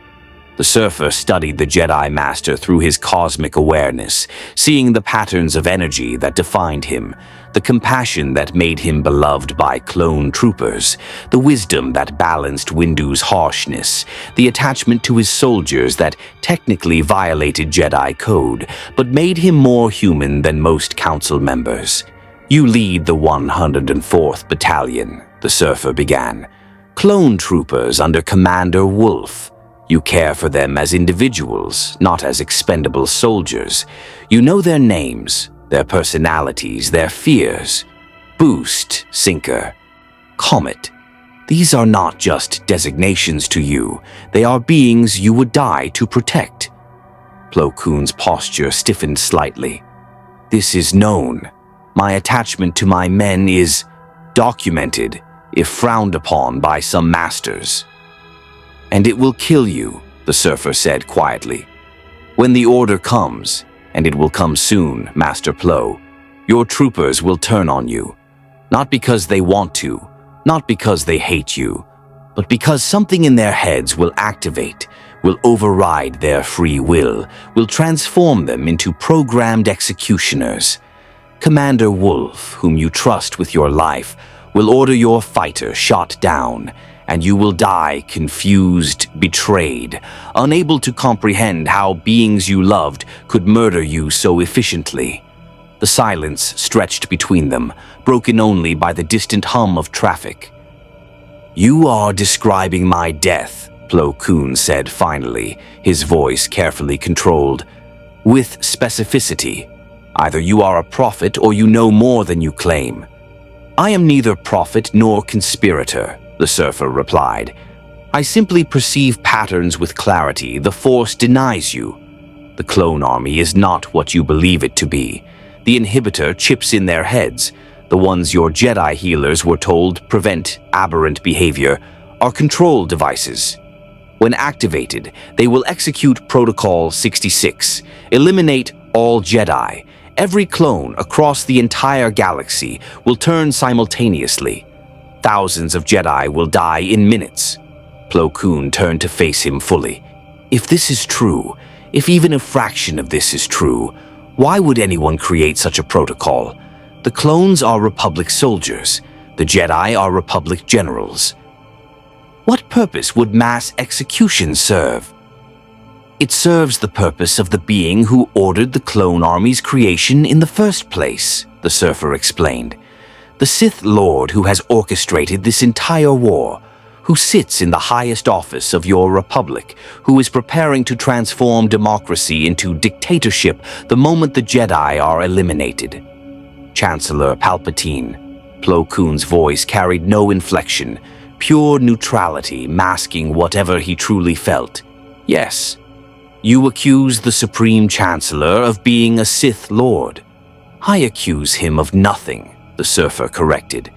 The surfer studied the Jedi Master through his cosmic awareness, seeing the patterns of energy that defined him, the compassion that made him beloved by clone troopers, the wisdom that balanced Windu's harshness, the attachment to his soldiers that technically violated Jedi code, but made him more human than most council members. "You lead the 104th Battalion," the surfer began. "Clone troopers under Commander Wolf. You care for them as individuals, not as expendable soldiers. You know their names, their personalities, their fears. Boost, Sinker, Comet. These are not just designations to you. They are beings you would die to protect." Plo Koon's posture stiffened slightly. "This is known. My attachment to my men is documented, if frowned upon by some masters." "And it will kill you," the surfer said quietly. "When the order comes, and it will come soon, Master Plo, your troopers will turn on you. Not because they want to, not because they hate you, but because something in their heads will activate, will override their free will transform them into programmed executioners. Commander Wolf, whom you trust with your life, will order your fighter shot down, and you will die confused, betrayed, unable to comprehend how beings you loved could murder you so efficiently. The silence stretched between them, broken only by the distant hum of traffic. "You are describing my death," Plo Koon said finally, his voice carefully controlled. "With specificity. Either you are a prophet or you know more than you claim." "I am neither prophet nor conspirator," the surfer replied. "I simply perceive patterns with clarity the Force denies you. The clone army is not what you believe it to be. The inhibitor chips in their heads, the ones your Jedi healers were told prevent aberrant behavior, are control devices. When activated, they will execute Protocol 66, eliminate all Jedi. Every clone across the entire galaxy will turn simultaneously. Thousands of Jedi will die in minutes." Plo Koon turned to face him fully. "If this is true, if even a fraction of this is true, why would anyone create such a protocol? The clones are Republic soldiers. The Jedi are Republic generals. What purpose would mass execution serve?" "It serves the purpose of the being who ordered the clone army's creation in the first place," the surfer explained. "The Sith Lord who has orchestrated this entire war, who sits in the highest office of your republic, who is preparing to transform democracy into dictatorship the moment the Jedi are eliminated. Chancellor Palpatine." Plo Koon's voice carried no inflection, pure neutrality masking whatever he truly felt. "Yes. You accuse the Supreme Chancellor of being a Sith Lord." "I accuse him of nothing," the surfer corrected.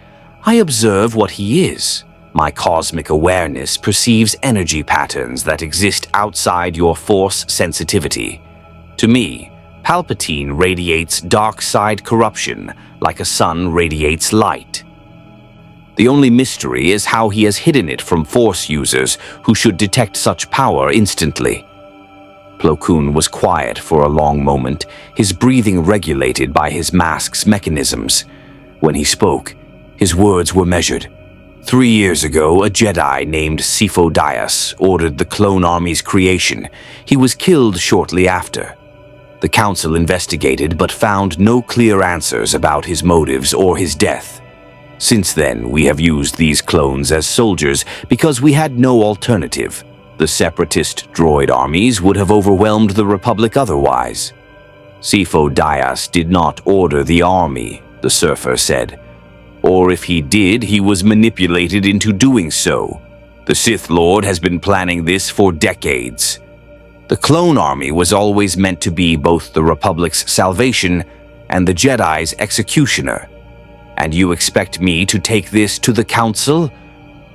"I observe what he is. My cosmic awareness perceives energy patterns that exist outside your Force sensitivity. To me, Palpatine radiates dark side corruption like a sun radiates light. The only mystery is how he has hidden it from Force users who should detect such power instantly." Plo Koon was quiet for a long moment, his breathing regulated by his mask's mechanisms. When he spoke, his words were measured. 3 years ago, a Jedi named Sifo Dyas ordered the clone army's creation. He was killed shortly after. The Council investigated but found no clear answers about his motives or his death. Since then, we have used these clones as soldiers because we had no alternative. The separatist droid armies would have overwhelmed the Republic otherwise. "Sifo Dyas did not order the army," the surfer said. "Or if he did, he was manipulated into doing so. The Sith Lord has been planning this for decades. The clone army was always meant to be both the Republic's salvation and the Jedi's executioner. And you expect me to take this to the Council?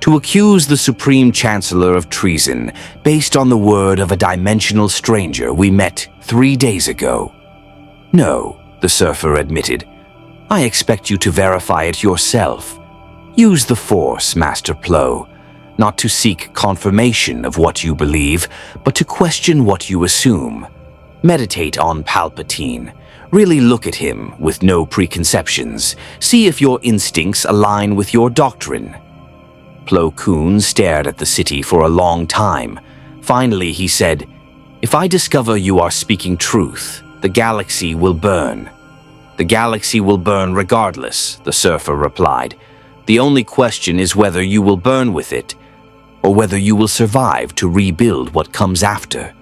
To accuse the Supreme Chancellor of treason based on the word of a dimensional stranger we met 3 days ago?" "No," the surfer admitted. "I expect you to verify it yourself. Use the Force, Master Plo, not to seek confirmation of what you believe, but to question what you assume. Meditate on Palpatine. Really look at him with no preconceptions. See if your instincts align with your doctrine." Plo Koon stared at the city for a long time. Finally, he said, "If I discover you are speaking truth, the galaxy will burn." "The galaxy will burn regardless," the surfer replied. "The only question is whether you will burn with it, or whether you will survive to rebuild what comes after."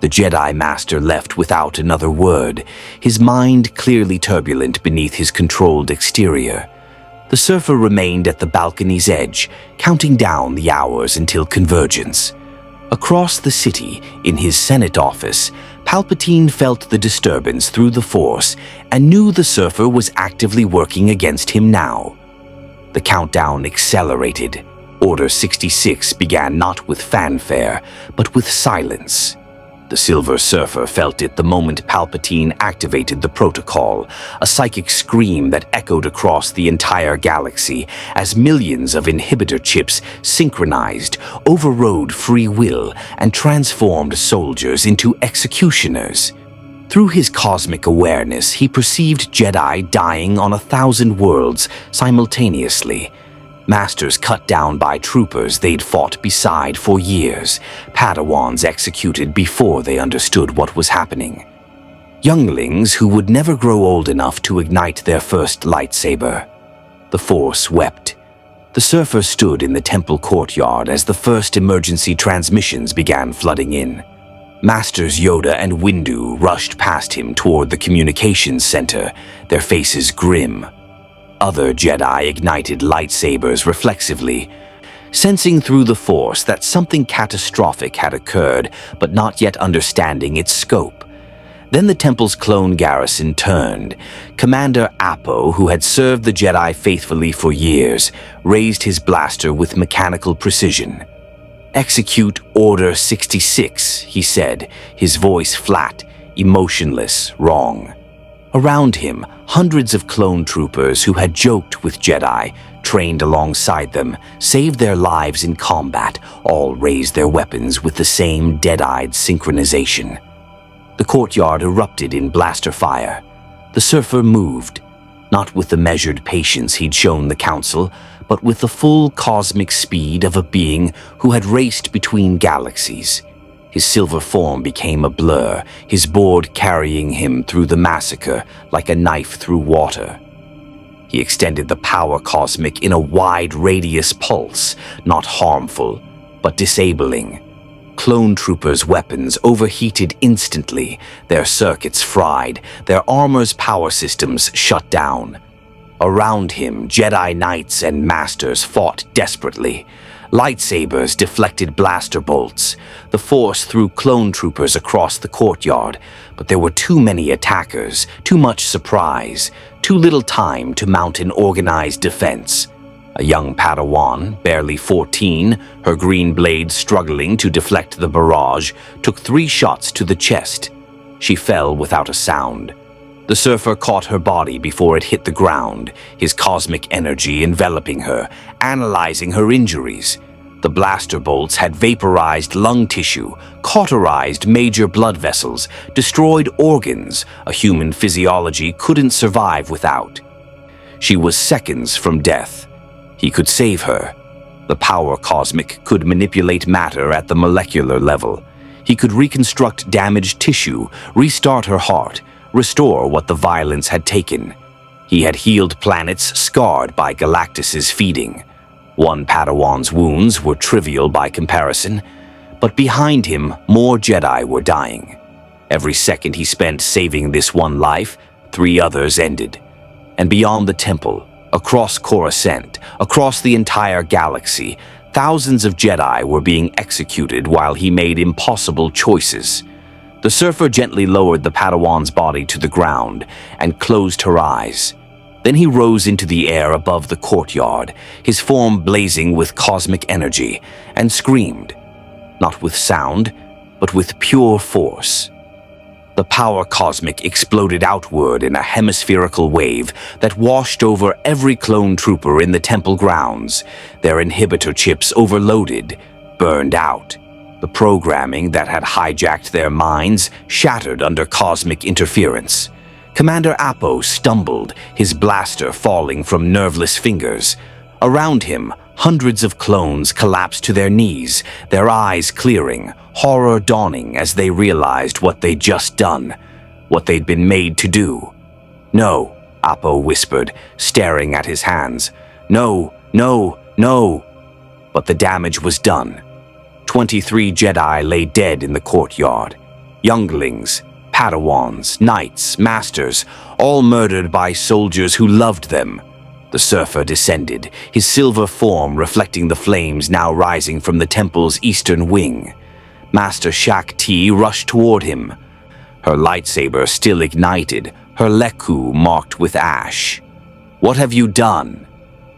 The Jedi Master left without another word, his mind clearly turbulent beneath his controlled exterior. The surfer remained at the balcony's edge, counting down the hours until convergence. Across the city, in his Senate office, Palpatine felt the disturbance through the Force and knew the surfer was actively working against him now. The countdown accelerated. Order 66 began not with fanfare, but with silence. The Silver Surfer felt it the moment Palpatine activated the protocol, a psychic scream that echoed across the entire galaxy as millions of inhibitor chips synchronized, overrode free will, and transformed soldiers into executioners. Through his cosmic awareness, he perceived Jedi dying on 1,000 worlds simultaneously. Masters cut down by troopers they'd fought beside for years, Padawans executed before they understood what was happening. Younglings who would never grow old enough to ignite their first lightsaber. The Force wept. The surfer stood in the temple courtyard as the first emergency transmissions began flooding in. Masters Yoda and Windu rushed past him toward the communications center, their faces grim. Other Jedi ignited lightsabers reflexively, sensing through the Force that something catastrophic had occurred, but not yet understanding its scope. Then the temple's clone garrison turned. Commander Appo, who had served the Jedi faithfully for years, raised his blaster with mechanical precision. "Execute Order 66, he said, his voice flat, emotionless, wrong. Around him, hundreds of clone troopers who had joked with Jedi, trained alongside them, saved their lives in combat, all raised their weapons with the same dead-eyed synchronization. The courtyard erupted in blaster fire. The surfer moved, not with the measured patience he'd shown the Council, but with the full cosmic speed of a being who had raced between galaxies. His silver form became a blur, his board carrying him through the massacre like a knife through water. He extended the power cosmic in a wide radius pulse, not harmful, but disabling. Clone troopers' weapons overheated instantly, their circuits fried, their armor's power systems shut down. Around him, Jedi Knights and Masters fought desperately. Lightsabers deflected blaster bolts. The Force threw clone troopers across the courtyard, but there were too many attackers, too much surprise, too little time to mount an organized defense. A young Padawan, barely 14, her green blade struggling to deflect the barrage, took 3 shots to the chest. She fell without a sound. The surfer caught her body before it hit the ground, his cosmic energy enveloping her, analyzing her injuries. The blaster bolts had vaporized lung tissue, cauterized major blood vessels, destroyed organs a human physiology couldn't survive without. She was seconds from death. He could save her. The power cosmic could manipulate matter at the molecular level. He could reconstruct damaged tissue, restart her heart, restore what the violence had taken. He had healed planets scarred by Galactus's feeding. One Padawan's wounds were trivial by comparison, but behind him, more Jedi were dying. Every second he spent saving this one life, 3 others ended. And beyond the temple, across Coruscant, across the entire galaxy, thousands of Jedi were being executed while he made impossible choices. The surfer gently lowered the Padawan's body to the ground and closed her eyes. Then he rose into the air above the courtyard, his form blazing with cosmic energy, and screamed, not with sound, but with pure force. The power cosmic exploded outward in a hemispherical wave that washed over every clone trooper in the temple grounds, their inhibitor chips overloaded, burned out. The programming that had hijacked their minds shattered under cosmic interference. Commander Appo stumbled, his blaster falling from nerveless fingers. Around him, hundreds of clones collapsed to their knees, their eyes clearing, horror dawning as they realized what they'd just done, what they'd been made to do. "No," Appo whispered, staring at his hands. "No, no, no." But the damage was done. 23 Jedi lay dead in the courtyard. Younglings, Padawans, Knights, Masters, all murdered by soldiers who loved them. The surfer descended, his silver form reflecting the flames now rising from the temple's eastern wing. Master Shak Ti rushed toward him. Her lightsaber still ignited, her lekku marked with ash. "What have you done?"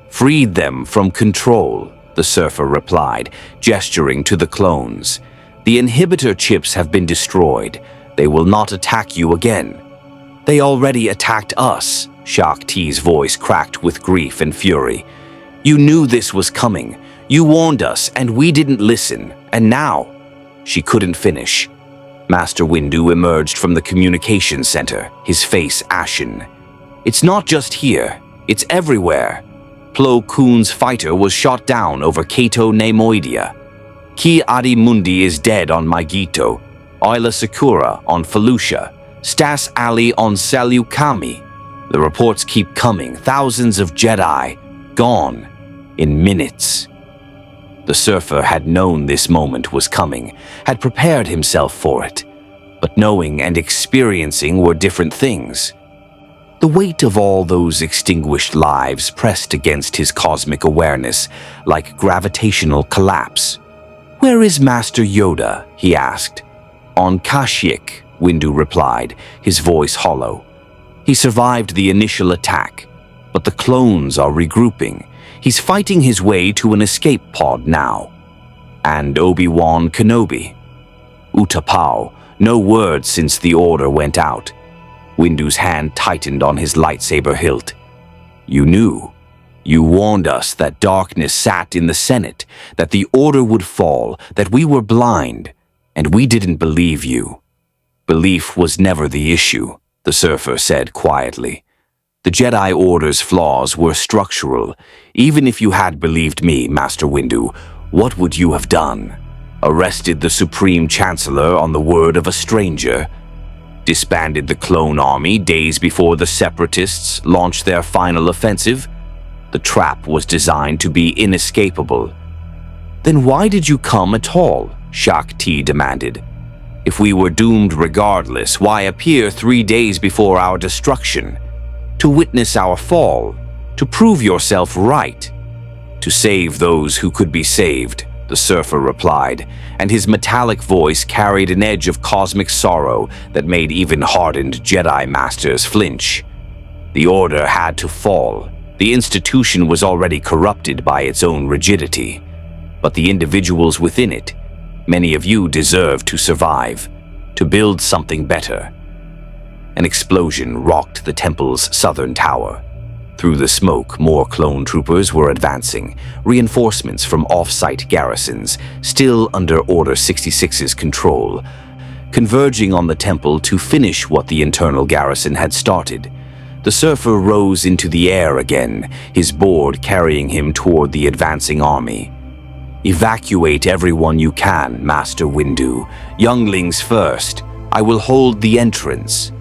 "Freed them from control," the surfer replied, gesturing to the clones. "The inhibitor chips have been destroyed. They will not attack you again." "They already attacked us," Shak Ti's voice cracked with grief and fury. "You knew this was coming. You warned us, and we didn't listen. And now—" She couldn't finish. Master Windu emerged from the communications center, his face ashen. "It's not just here. It's everywhere. Plo Koon's fighter was shot down over Kato Nemoidia. Ki Adi Mundi is dead on Maigito, Oila Sakura on Felucia, Stas Ali on Salukami. The reports keep coming, thousands of Jedi gone in minutes. The surfer had known this moment was coming, had prepared himself for it. But knowing and experiencing were different things. The weight of all those extinguished lives pressed against his cosmic awareness like gravitational collapse. "Where is Master Yoda?" he asked. "On Kashyyyk," Windu replied, his voice hollow. "He survived the initial attack, but the clones are regrouping. He's fighting his way to an escape pod now." "And Obi-Wan Kenobi?" "Utapau. No word since the order went out." Windu's hand tightened on his lightsaber hilt. "You knew. You warned us that darkness sat in the Senate, that the order would fall, that we were blind, and we didn't believe you." "Belief was never the issue," the surfer said quietly. "The Jedi Order's flaws were structural. Even if you had believed me, Master Windu, what would you have done? Arrested the Supreme Chancellor on the word of a stranger? Disbanded the clone army days before the Separatists launched their final offensive? The trap was designed to be inescapable." "Then why did you come at all?" Shak Ti demanded. "If we were doomed regardless, why appear 3 days before our destruction? To witness our fall, to prove yourself right, to save those who could be saved," the surfer replied, and his metallic voice carried an edge of cosmic sorrow that made even hardened Jedi Masters flinch. "The Order had to fall. The institution was already corrupted by its own rigidity. But the individuals within it, many of you deserve to survive, to build something better." An explosion rocked the temple's southern tower. Through the smoke, more clone troopers were advancing, reinforcements from off-site garrisons, still under Order 66's control, converging on the temple to finish what the internal garrison had started. The surfer rose into the air again, his board carrying him toward the advancing army. "Evacuate everyone you can, Master Windu. Younglings first. I will hold the entrance."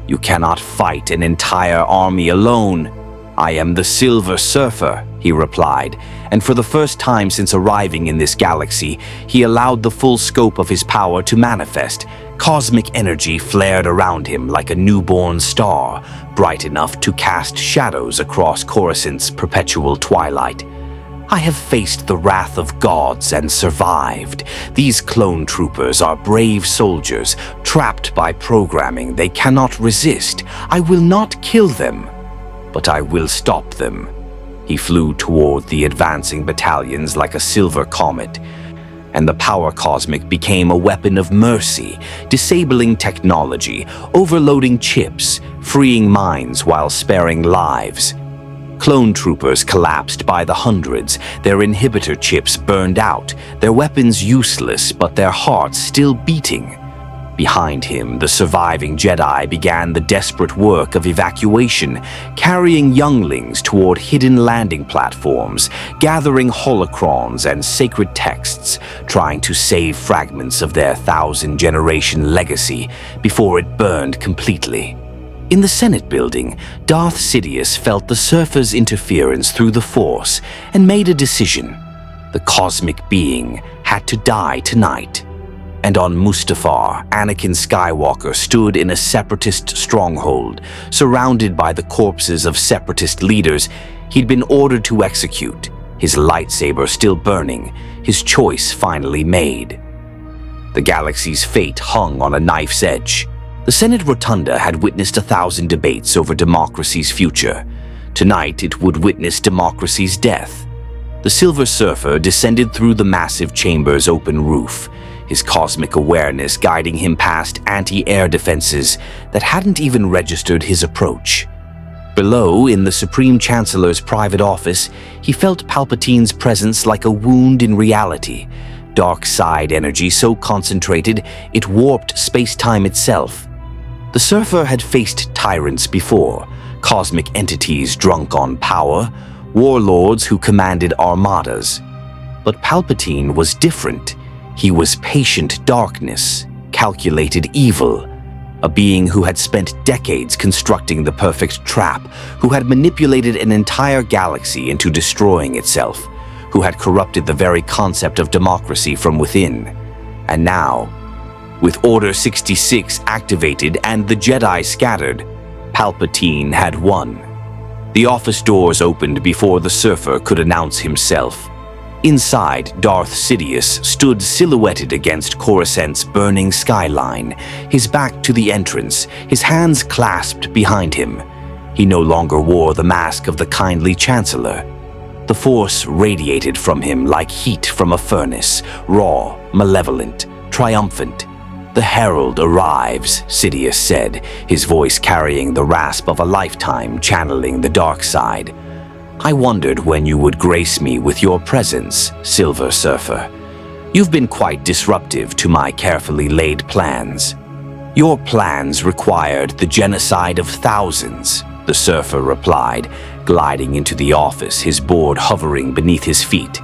"You cannot fight an entire army alone." "I am the Silver Surfer," he replied, and for the first time since arriving in this galaxy, he allowed the full scope of his power to manifest. Cosmic energy flared around him like a newborn star, bright enough to cast shadows across Coruscant's perpetual twilight. "I have faced the wrath of gods and survived. These clone troopers are brave soldiers, trapped by programming they cannot resist. I will not kill them, but I will stop them." He flew toward the advancing battalions like a silver comet, and the power cosmic became a weapon of mercy, disabling technology, overloading chips, freeing minds while sparing lives. Clone troopers collapsed by the hundreds, their inhibitor chips burned out, their weapons useless but their hearts still beating. Behind him, the surviving Jedi began the desperate work of evacuation, carrying younglings toward hidden landing platforms, gathering holocrons and sacred texts, trying to save fragments of their 1,000-generation legacy before it burned completely. In the Senate building, Darth Sidious felt the surfer's interference through the Force and made a decision. The cosmic being had to die tonight. And on Mustafar, Anakin Skywalker stood in a separatist stronghold, surrounded by the corpses of separatist leaders he'd been ordered to execute, his lightsaber still burning, his choice finally made. The galaxy's fate hung on a knife's edge. The Senate Rotunda had witnessed 1,000 debates over democracy's future. Tonight, it would witness democracy's death. The Silver Surfer descended through the massive chamber's open roof, his cosmic awareness guiding him past anti-air defenses that hadn't even registered his approach. Below, in the Supreme Chancellor's private office, he felt Palpatine's presence like a wound in reality, dark side energy so concentrated it warped space-time itself. The surfer had faced tyrants before, cosmic entities drunk on power, warlords who commanded armadas. But Palpatine was different. He was patient darkness, calculated evil, a being who had spent decades constructing the perfect trap, who had manipulated an entire galaxy into destroying itself, who had corrupted the very concept of democracy from within. And now, with Order 66 activated and the Jedi scattered, Palpatine had won. The office doors opened before the Surfer could announce himself. Inside, Darth Sidious stood silhouetted against Coruscant's burning skyline, his back to the entrance, his hands clasped behind him. He no longer wore the mask of the kindly Chancellor. The Force radiated from him like heat from a furnace, raw, malevolent, triumphant. "The Herald arrives," Sidious said, his voice carrying the rasp of a lifetime channeling the dark side. "I wondered when you would grace me with your presence, Silver Surfer. You've been quite disruptive to my carefully laid plans." "Your plans required the genocide of thousands," the Surfer replied, gliding into the office, his board hovering beneath his feet.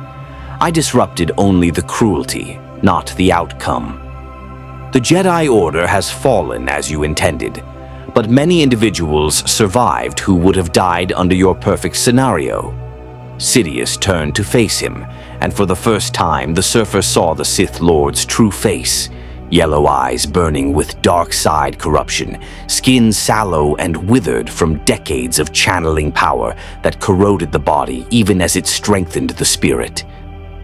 "I disrupted only the cruelty, not the outcome. The Jedi Order has fallen as you intended, but many individuals survived who would have died under your perfect scenario." Sidious turned to face him, and for the first time the Surfer saw the Sith Lord's true face. Yellow eyes burning with dark side corruption, skin sallow and withered from decades of channeling power that corroded the body even as it strengthened the spirit.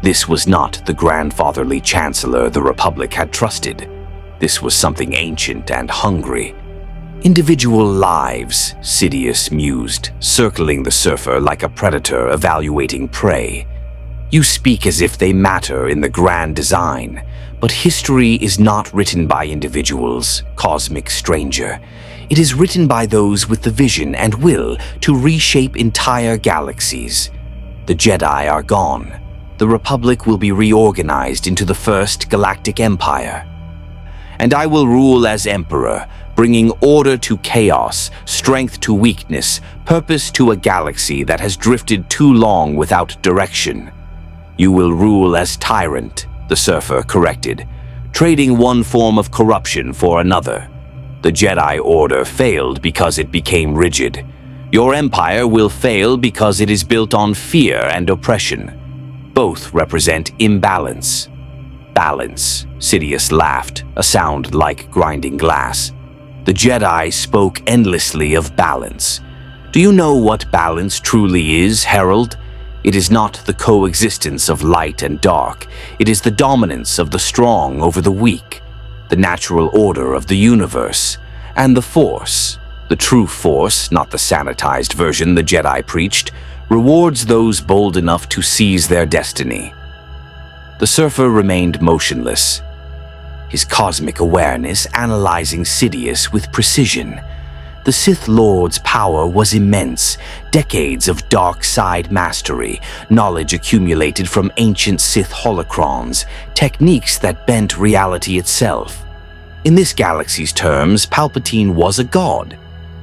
This was not the grandfatherly Chancellor the Republic had trusted. This was something ancient and hungry. "Individual lives," Sidious mused, circling the Surfer like a predator evaluating prey. "You speak as if they matter in the grand design, but history is not written by individuals, cosmic stranger. It is written by those with the vision and will to reshape entire galaxies. The Jedi are gone. The Republic will be reorganized into the first Galactic Empire. And I will rule as Emperor, bringing order to chaos, strength to weakness, purpose to a galaxy that has drifted too long without direction." "You will rule as tyrant," the Surfer corrected, "trading one form of corruption for another. The Jedi Order failed because it became rigid. Your empire will fail because it is built on fear and oppression. Both represent imbalance." "Balance," Sidious laughed, a sound like grinding glass. "The Jedi spoke endlessly of balance. Do you know what balance truly is, Herald? It is not the coexistence of light and dark. It is the dominance of the strong over the weak, the natural order of the universe, and the Force. The true Force, not the sanitized version the Jedi preached, rewards those bold enough to seize their destiny." The Surfer remained motionless, his cosmic awareness analyzing Sidious with precision. The Sith Lord's power was immense, decades of dark side mastery, knowledge accumulated from ancient Sith holocrons, techniques that bent reality itself. In this galaxy's terms, Palpatine was a god,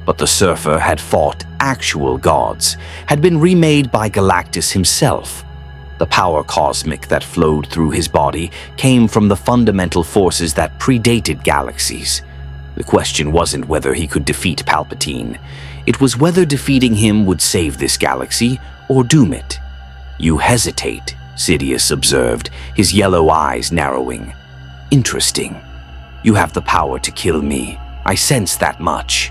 but the Surfer had fought actual gods, had been remade by Galactus himself. The power cosmic that flowed through his body came from the fundamental forces that predated galaxies. The question wasn't whether he could defeat Palpatine. It was whether defeating him would save this galaxy or doom it. "You hesitate," Sidious observed, his yellow eyes narrowing. "Interesting. You have the power to kill me. I sense that much.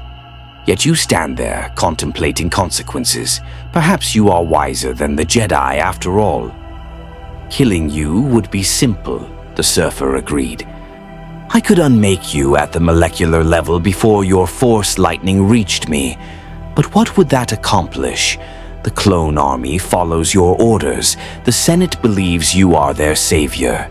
Yet you stand there, contemplating consequences. Perhaps you are wiser than the Jedi after all." "Killing you would be simple," the Surfer agreed. "I could unmake you at the molecular level before your Force lightning reached me. But what would that accomplish? The clone army follows your orders. The Senate believes you are their savior.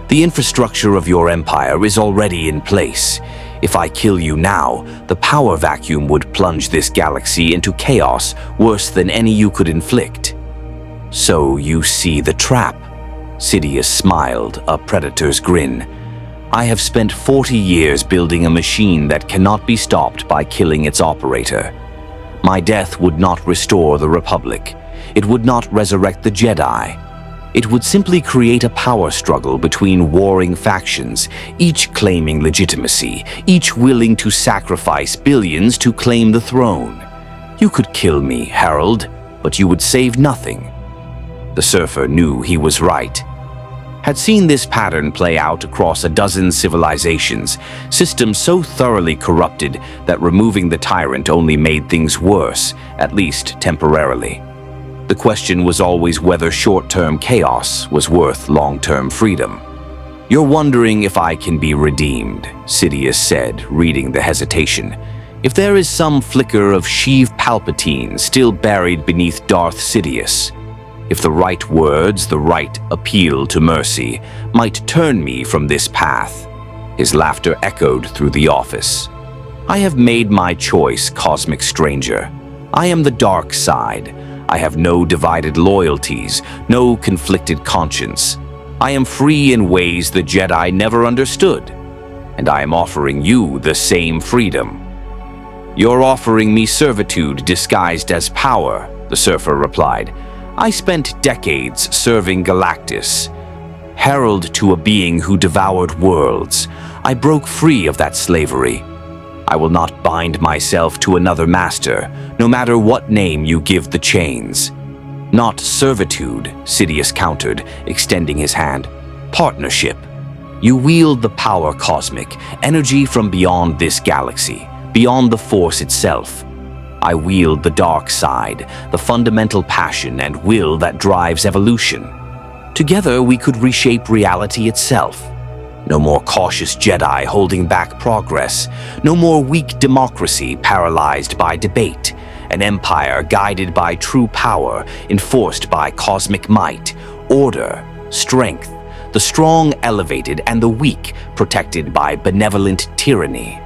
The infrastructure of your empire is already in place. If I kill you now, the power vacuum would plunge this galaxy into chaos worse than any you could inflict." "So you see the trap?" Sidious smiled, a predator's grin. "I have spent 40 years building a machine that cannot be stopped by killing its operator. My death would not restore the Republic. It would not resurrect the Jedi. It would simply create a power struggle between warring factions, each claiming legitimacy, each willing to sacrifice billions to claim the throne. You could kill me, Harold, but you would save nothing. The surfer knew he was right. Had seen this pattern play out across a dozen civilizations, systems so thoroughly corrupted that removing the tyrant only made things worse, at least temporarily. The question was always whether short-term chaos was worth long-term freedom. "You're wondering if I can be redeemed," Sidious said, reading the hesitation. "If there is some flicker of Sheev Palpatine still buried beneath Darth Sidious, if the right words, the right appeal to mercy, might turn me from this path." His laughter echoed through the office. "I have made my choice, cosmic stranger. I am the dark side. I have no divided loyalties, no conflicted conscience. I am free in ways the Jedi never understood, and I am offering you the same freedom." "You're offering me servitude disguised as power," the surfer replied. "I spent decades serving Galactus, herald to a being who devoured worlds. I broke free of that slavery. I will not bind myself to another master, no matter what name you give the chains." "Not servitude," Sidious countered, extending his hand. "Partnership. You wield the power cosmic, energy from beyond this galaxy, beyond the Force itself. I wield the dark side, the fundamental passion and will that drives evolution. Together we could reshape reality itself. No more cautious Jedi holding back progress, no more weak democracy paralyzed by debate, an empire guided by true power, enforced by cosmic might, order, strength, the strong elevated and the weak protected by benevolent tyranny."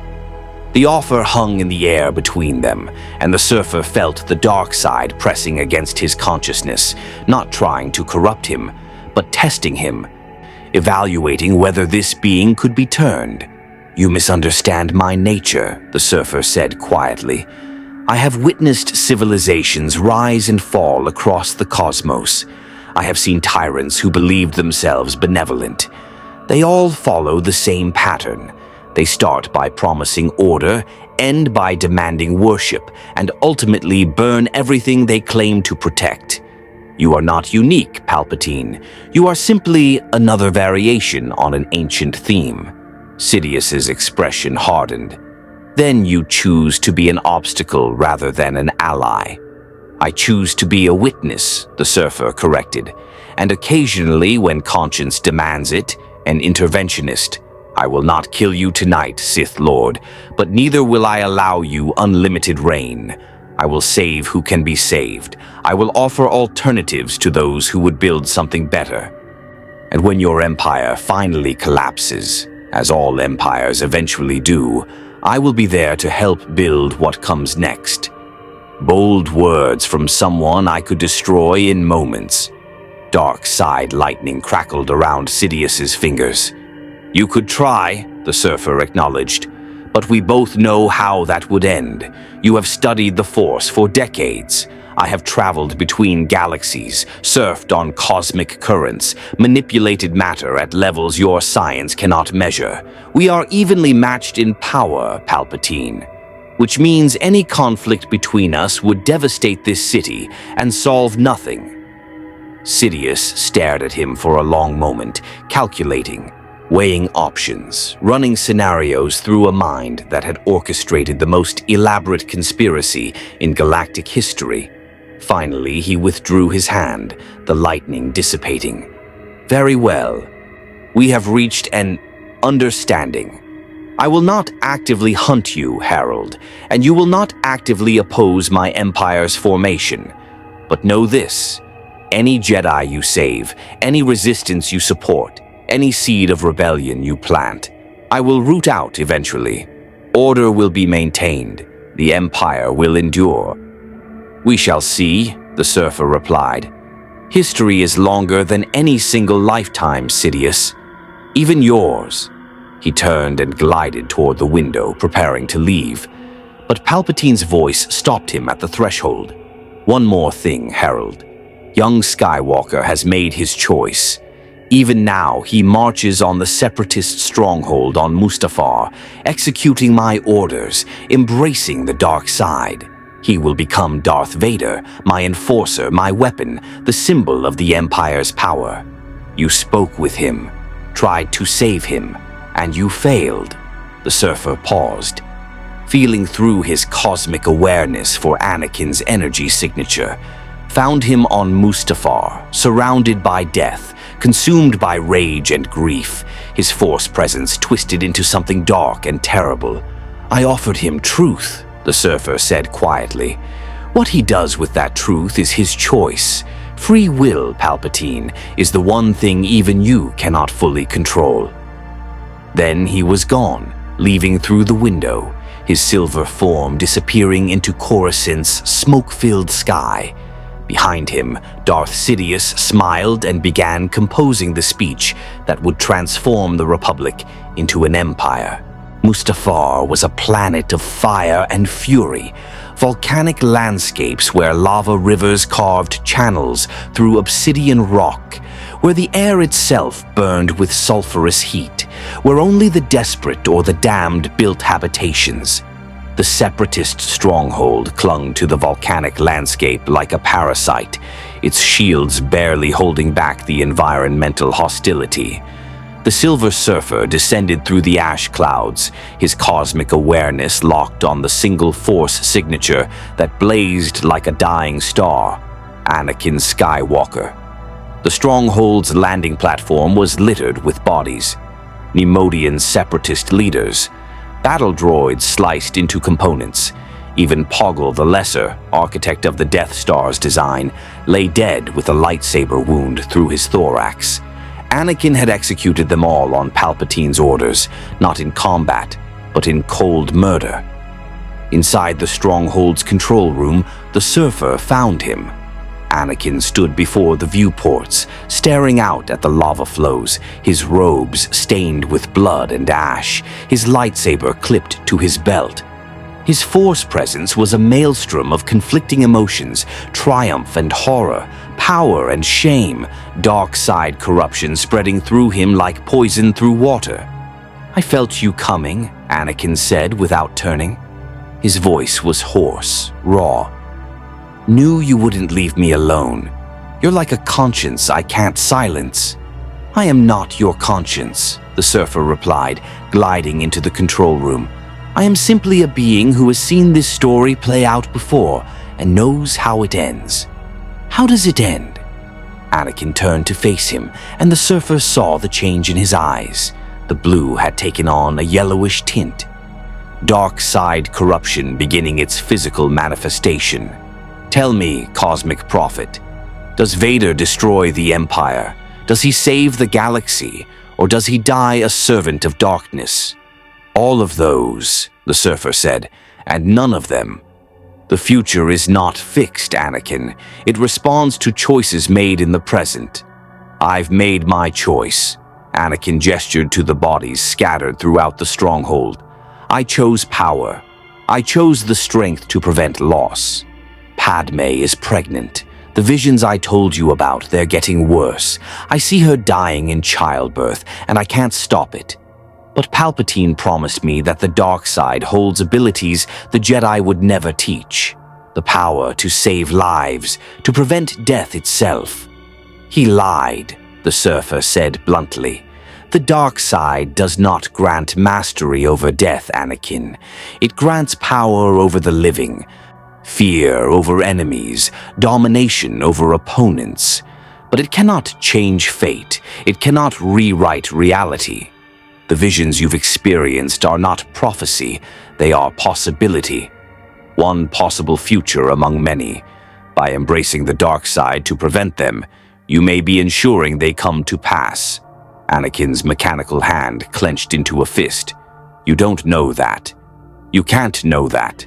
The offer hung in the air between them, and the surfer felt the dark side pressing against his consciousness, not trying to corrupt him, but testing him, evaluating whether this being could be turned. "You misunderstand my nature," the surfer said quietly. "I have witnessed civilizations rise and fall across the cosmos. I have seen tyrants who believed themselves benevolent. They all follow the same pattern. They start by promising order, end by demanding worship, and ultimately burn everything they claim to protect. You are not unique, Palpatine. You are simply another variation on an ancient theme." Sidious's expression hardened. "Then you choose to be an obstacle rather than an ally." "I choose to be a witness," the surfer corrected, "and occasionally, when conscience demands it, an interventionist. I will not kill you tonight, Sith Lord, but neither will I allow you unlimited reign. I will save who can be saved. I will offer alternatives to those who would build something better. And when your empire finally collapses, as all empires eventually do, I will be there to help build what comes next." Bold words from someone I could destroy in moments. Dark side lightning crackled around Sidious's fingers. "You could try," the surfer acknowledged, "but we both know how that would end. You have studied the Force for decades. I have traveled between galaxies, surfed on cosmic currents, manipulated matter at levels your science cannot measure. We are evenly matched in power, Palpatine, which means any conflict between us would devastate this city and solve nothing." Sidious stared at him for a long moment, calculating, weighing options, running scenarios through a mind that had orchestrated the most elaborate conspiracy in galactic history. Finally, he withdrew his hand, the lightning dissipating. "Very well. We have reached an understanding. I will not actively hunt you, Harold, and you will not actively oppose my empire's formation. But know this, any Jedi you save, any resistance you support, any seed of rebellion you plant, I will root out eventually. Order will be maintained. The Empire will endure." "We shall see," the surfer replied. "History is longer than any single lifetime, Sidious. Even yours." He turned and glided toward the window, preparing to leave. But Palpatine's voice stopped him at the threshold. One more thing, Herald. Young Skywalker has made his choice. Even now, he marches on the Separatist stronghold on Mustafar, executing my orders, embracing the dark side. He will become Darth Vader, my enforcer, my weapon, the symbol of the Empire's power. You spoke with him, tried to save him, and you failed. The Surfer paused, feeling through his cosmic awareness for Anakin's energy signature. Found him on Mustafar, surrounded by death, consumed by rage and grief, his Force presence twisted into something dark and terrible. I offered him truth, the Surfer said quietly. What he does with that truth is his choice. Free will, Palpatine, is the one thing even you cannot fully control. Then he was gone, leaving through the window, his silver form disappearing into Coruscant's smoke-filled sky. Behind him, Darth Sidious smiled and began composing the speech that would transform the Republic into an empire. Mustafar was a planet of fire and fury, volcanic landscapes where lava rivers carved channels through obsidian rock, where the air itself burned with sulfurous heat, where only the desperate or the damned built habitations. The Separatist stronghold clung to the volcanic landscape like a parasite, its shields barely holding back the environmental hostility. The Silver Surfer descended through the ash clouds, his cosmic awareness locked on the single Force signature that blazed like a dying star, Anakin Skywalker. The stronghold's landing platform was littered with bodies, Neimoidian Separatist leaders, battle droids sliced into components. Even Poggle the Lesser, architect of the Death Star's design, lay dead with a lightsaber wound through his thorax. Anakin had executed them all on Palpatine's orders, not in combat, but in cold murder. Inside the stronghold's control room, the Surfer found him. Anakin stood before the viewports, staring out at the lava flows, his robes stained with blood and ash, his lightsaber clipped to his belt. His Force presence was a maelstrom of conflicting emotions, triumph and horror, power and shame, dark side corruption spreading through him like poison through water. I felt you coming, Anakin said without turning. His voice was hoarse, raw. Knew you wouldn't leave me alone. You're like a conscience I can't silence. I am not your conscience, the Surfer replied, gliding into the control room. I am simply a being who has seen this story play out before and knows how it ends. How does it end? Anakin turned to face him, and the Surfer saw the change in his eyes. The blue had taken on a yellowish tint. Dark side corruption beginning its physical manifestation. Tell me, Cosmic Prophet, does Vader destroy the Empire? Does he save the galaxy? Or does he die a servant of darkness? All of those, the Surfer said, and none of them. The future is not fixed, Anakin. It responds to choices made in the present. I've made my choice. Anakin gestured to the bodies scattered throughout the stronghold. I chose power. I chose the strength to prevent loss. Padme is pregnant. The visions I told you about, they're getting worse. I see her dying in childbirth, and I can't stop it. But Palpatine promised me that the dark side holds abilities the Jedi would never teach. The power to save lives, to prevent death itself. He lied, the Surfer said bluntly. The dark side does not grant mastery over death, Anakin. It grants power over the living. Fear over enemies, domination over opponents. But it cannot change fate. It cannot rewrite reality. The visions you've experienced are not prophecy, they are possibility. One possible future among many. By embracing the dark side to prevent them, you may be ensuring they come to pass. Anakin's mechanical hand clenched into a fist. You don't know that. You can't know that.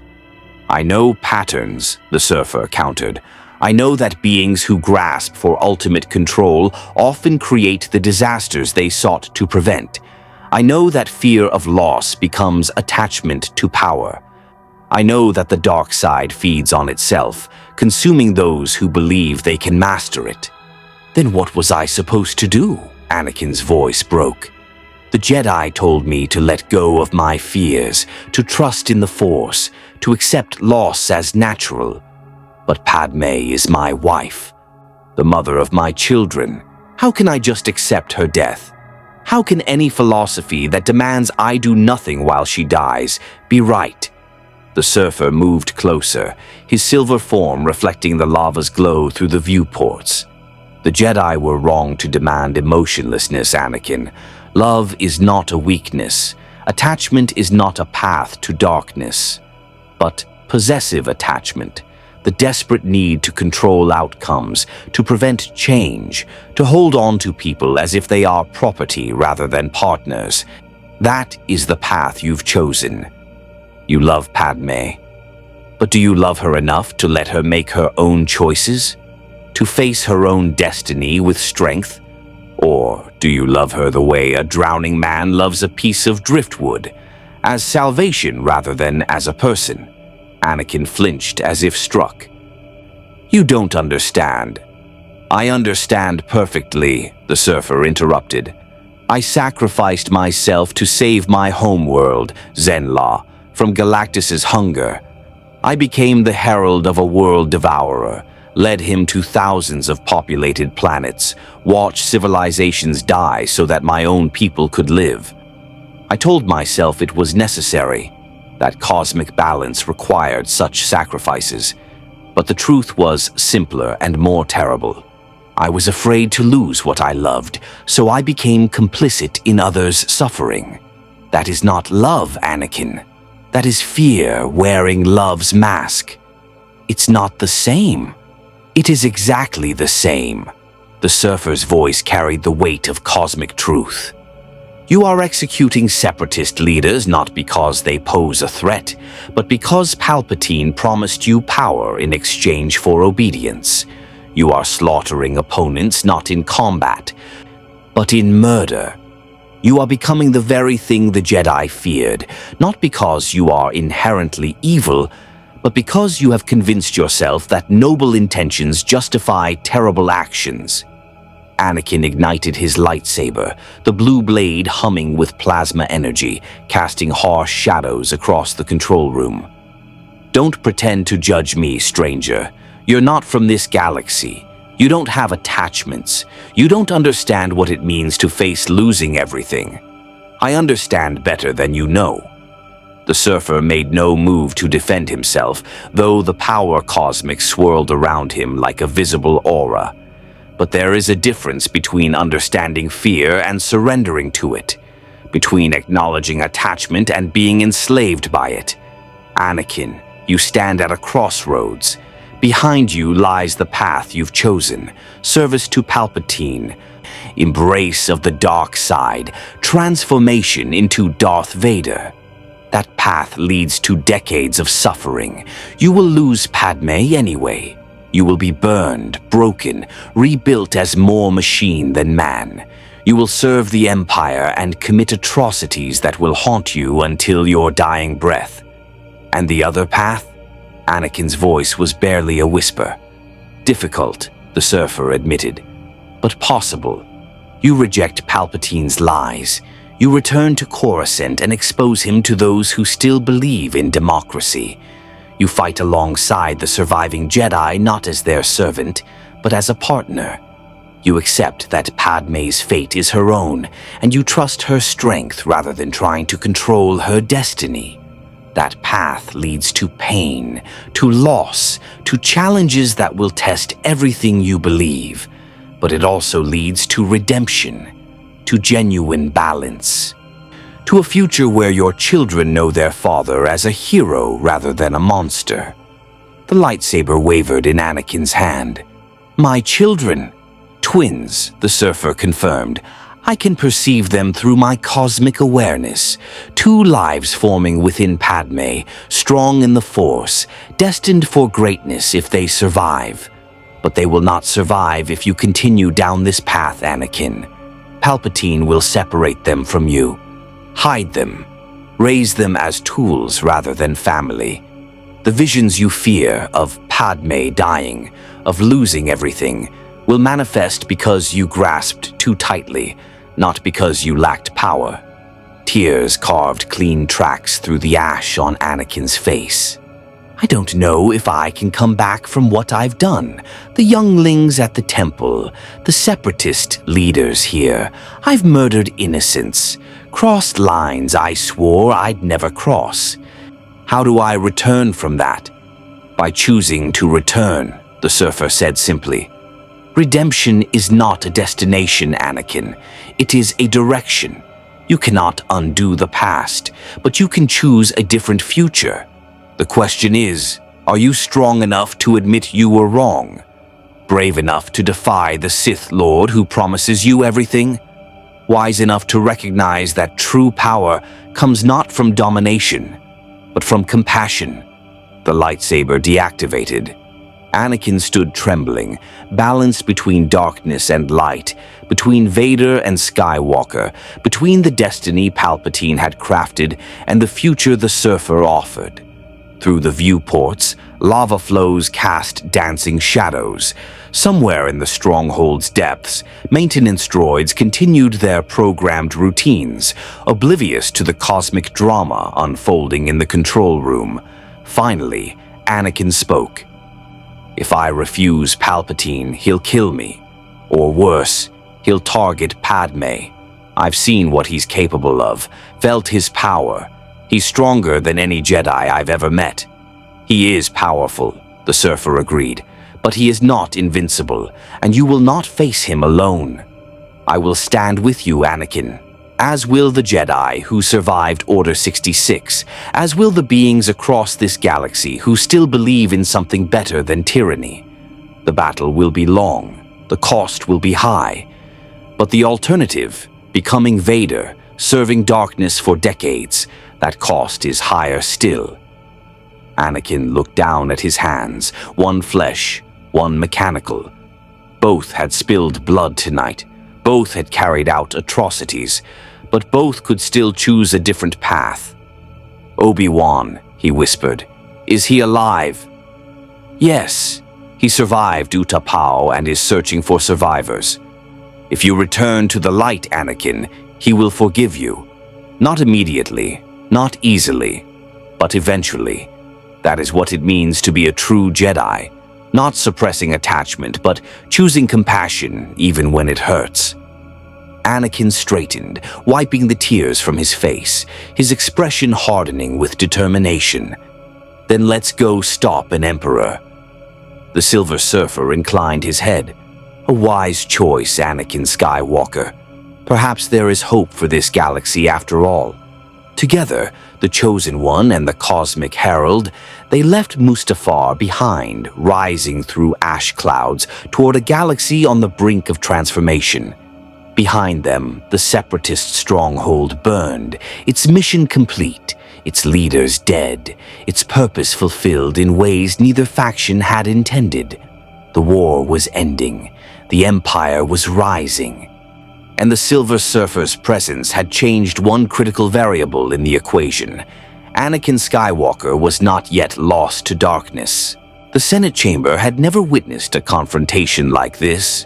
I know patterns, the Surfer countered. I know that beings who grasp for ultimate control often create the disasters they sought to prevent. I know that fear of loss becomes attachment to power. I know that the dark side feeds on itself, consuming those who believe they can master it. Then what was I supposed to do? Anakin's voice broke. The Jedi told me to let go of my fears, to trust in the Force, to accept loss as natural. But Padme is my wife, the mother of my children. How can I just accept her death? How can any philosophy that demands I do nothing while she dies be right? The surfer moved closer, his silver form reflecting the lava's glow through the viewports. The Jedi were wrong to demand emotionlessness, Anakin. Love is not a weakness. Attachment is not a path to darkness. But possessive attachment, the desperate need to control outcomes, to prevent change, to hold on to people as if they are property rather than partners, that is the path you've chosen. You love Padme, but do you love her enough to let her make her own choices? To face her own destiny with strength? Or do you love her the way a drowning man loves a piece of driftwood, as salvation rather than as a person? Anakin flinched as if struck. You don't understand. I understand perfectly, the surfer interrupted. I sacrificed myself to save my homeworld, Zenla, from Galactus's hunger. I became the herald of a world devourer, led him to thousands of populated planets, watched civilizations die so that my own people could live. I told myself it was necessary, that cosmic balance required such sacrifices. But the truth was simpler and more terrible. I was afraid to lose what I loved, so I became complicit in others' suffering. That is not love, Anakin. That is fear wearing love's mask. It's not the same. It is exactly the same. The surfer's voice carried the weight of cosmic truth. You are executing separatist leaders not because they pose a threat, but because Palpatine promised you power in exchange for obedience. You are slaughtering opponents not in combat, but in murder. You are becoming the very thing the Jedi feared, not because you are inherently evil, but because you have convinced yourself that noble intentions justify terrible actions. Anakin ignited his lightsaber, the blue blade humming with plasma energy, casting harsh shadows across the control room. Don't pretend to judge me, stranger. You're not from this galaxy. You don't have attachments. You don't understand what it means to face losing everything. I understand better than you know. The surfer made no move to defend himself, though the power cosmic swirled around him like a visible aura. But there is a difference between understanding fear and surrendering to it, between acknowledging attachment and being enslaved by it. Anakin, you stand at a crossroads. Behind you lies the path you've chosen, service to Palpatine, embrace of the dark side, transformation into Darth Vader. That path leads to decades of suffering. You will lose Padme anyway. You will be burned, broken, rebuilt as more machine than man. You will serve the Empire and commit atrocities that will haunt you until your dying breath. And the other path? Anakin's voice was barely a whisper. Difficult, the surfer admitted, but possible. You reject Palpatine's lies. You return to Coruscant and expose him to those who still believe in democracy. You fight alongside the surviving Jedi not as their servant, but as a partner. You accept that Padme's fate is her own, and you trust her strength rather than trying to control her destiny. That path leads to pain, to loss, to challenges that will test everything you believe. But it also leads to redemption, to genuine balance, to a future where your children know their father as a hero rather than a monster. The lightsaber wavered in Anakin's hand. My children. Twins, the surfer confirmed. I can perceive them through my cosmic awareness. Two lives forming within Padme, strong in the Force, destined for greatness if they survive. But they will not survive if you continue down this path, Anakin. Palpatine will separate them from you. Hide them. Raise them as tools rather than family. The visions you fear of Padme dying, of losing everything, will manifest because you grasped too tightly, not because you lacked power. Tears carved clean tracks through the ash on Anakin's face. I don't know if I can come back from what I've done. The younglings at the temple, the separatist leaders here. I've murdered innocents, crossed lines I swore I'd never cross. How do I return from that? By choosing to return, the surfer said simply. Redemption is not a destination, Anakin. It is a direction. You cannot undo the past, but you can choose a different future. The question is, are you strong enough to admit you were wrong? Brave enough to defy the Sith Lord who promises you everything? Wise enough to recognize that true power comes not from domination, but from compassion? The lightsaber deactivated. Anakin stood trembling, balanced between darkness and light, between Vader and Skywalker, between the destiny Palpatine had crafted and the future the surfer offered. Through the viewports, lava flows cast dancing shadows. Somewhere in the stronghold's depths, maintenance droids continued their programmed routines, oblivious to the cosmic drama unfolding in the control room. Finally, Anakin spoke. If I refuse Palpatine, he'll kill me. Or worse, he'll target Padme. I've seen what he's capable of, felt his power. He's stronger than any Jedi I've ever met. He is powerful, the surfer agreed, but he is not invincible, and you will not face him alone. I will stand with you, Anakin, as will the Jedi who survived Order 66, as will the beings across this galaxy who still believe in something better than tyranny. The battle will be long, the cost will be high, but the alternative, becoming Vader, serving darkness for decades, that cost is higher still. Anakin looked down at his hands, one flesh, one mechanical. Both had spilled blood tonight. Both had carried out atrocities, but both could still choose a different path. Obi-Wan, he whispered, is he alive? Yes, he survived Utapau and is searching for survivors. If you return to the light, Anakin, he will forgive you. Not immediately, not easily, but eventually. That is what it means to be a true Jedi. Not suppressing attachment, but choosing compassion even when it hurts. Anakin straightened, wiping the tears from his face, his expression hardening with determination. Then let's go stop an Emperor. The Silver Surfer inclined his head. A wise choice, Anakin Skywalker. Perhaps there is hope for this galaxy after all. Together, the Chosen One and the Cosmic Herald, they left Mustafar behind, rising through ash clouds toward a galaxy on the brink of transformation. Behind them, the Separatist stronghold burned, its mission complete, its leaders dead, its purpose fulfilled in ways neither faction had intended. The war was ending, the Empire was rising. And the Silver Surfer's presence had changed one critical variable in the equation. Anakin Skywalker was not yet lost to darkness. The Senate chamber had never witnessed a confrontation like this.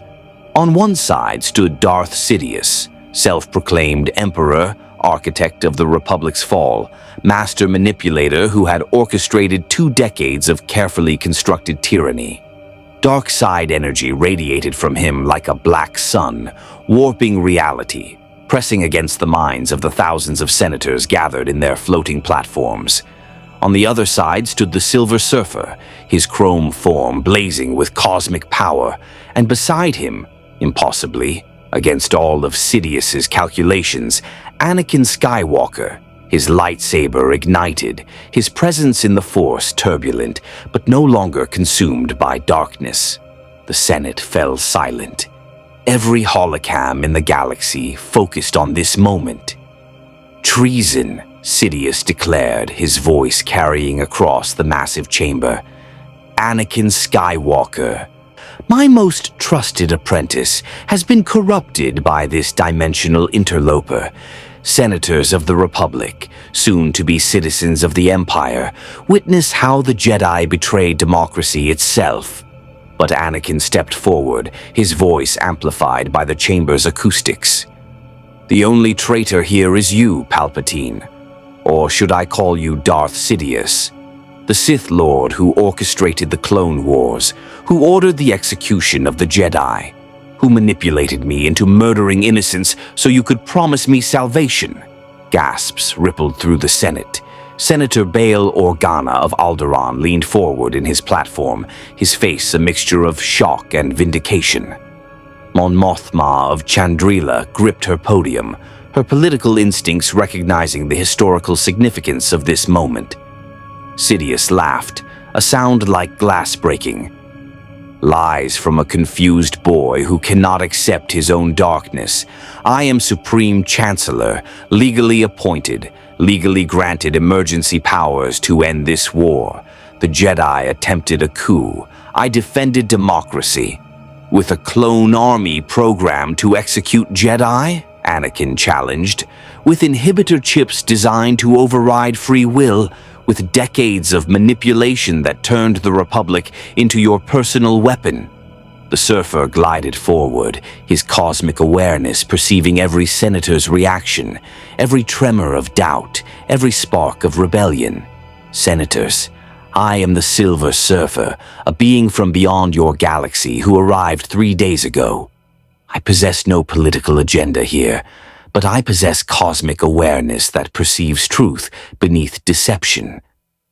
On one side stood Darth Sidious, self-proclaimed Emperor, architect of the Republic's fall, master manipulator who had orchestrated 2 decades of carefully constructed tyranny. Dark side energy radiated from him like a black sun, warping reality, pressing against the minds of the thousands of senators gathered in their floating platforms. On the other side stood the Silver Surfer, his chrome form blazing with cosmic power, and beside him, impossibly, against all of Sidious's calculations, Anakin Skywalker, his lightsaber ignited, his presence in the Force turbulent, but no longer consumed by darkness. The Senate fell silent. Every holocam in the galaxy focused on this moment. Treason, Sidious declared, his voice carrying across the massive chamber. Anakin Skywalker, my most trusted apprentice, has been corrupted by this dimensional interloper. senators of the Republic, soon to be citizens of the Empire, witness how the Jedi betrayed democracy itself. But Anakin stepped forward, his voice amplified by the chamber's acoustics. "The only traitor here is you, Palpatine. Or should I call you Darth Sidious, the Sith Lord who orchestrated the Clone Wars, who ordered the execution of the Jedi, who manipulated me into murdering innocents so you could promise me salvation." Gasps rippled through the Senate. Senator Bail Organa of Alderaan leaned forward in his platform, his face a mixture of shock and vindication. Mon Mothma of Chandrila gripped her podium, her political instincts recognizing the historical significance of this moment. Sidious laughed, a sound like glass breaking. "Lies from a confused boy who cannot accept his own darkness. I am Supreme Chancellor, legally appointed, legally granted emergency powers to end this war. The Jedi attempted a coup. I defended democracy. With a clone army programmed to execute Jedi?" Anakin challenged. "With inhibitor chips designed to override free will, with decades of manipulation that turned the Republic into your personal weapon." The surfer glided forward, his cosmic awareness perceiving every senator's reaction, every tremor of doubt, every spark of rebellion. "Senators, I am the Silver Surfer, a being from beyond your galaxy who arrived 3 days ago. I possess no political agenda here, but I possess cosmic awareness that perceives truth beneath deception.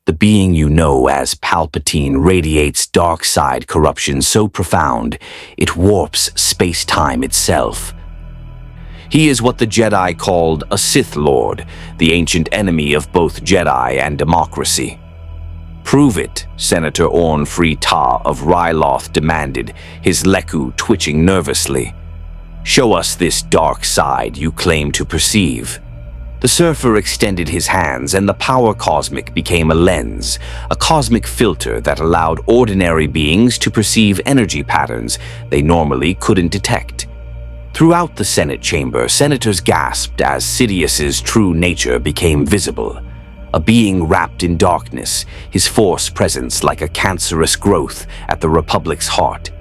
The being you know as Palpatine radiates dark side corruption so profound, it warps space-time itself. He is what the Jedi called a Sith Lord, the ancient enemy of both Jedi and democracy." "Prove it," Senator Orn Free Ta of Ryloth demanded, his leku twitching nervously. "Show us this dark side you claim to perceive." The surfer extended his hands, and the power cosmic became a lens, a cosmic filter that allowed ordinary beings to perceive energy patterns they normally couldn't detect. Throughout the Senate chamber, senators gasped as Sidious's true nature became visible. A being wrapped in darkness, his force presence like a cancerous growth at the Republic's heart.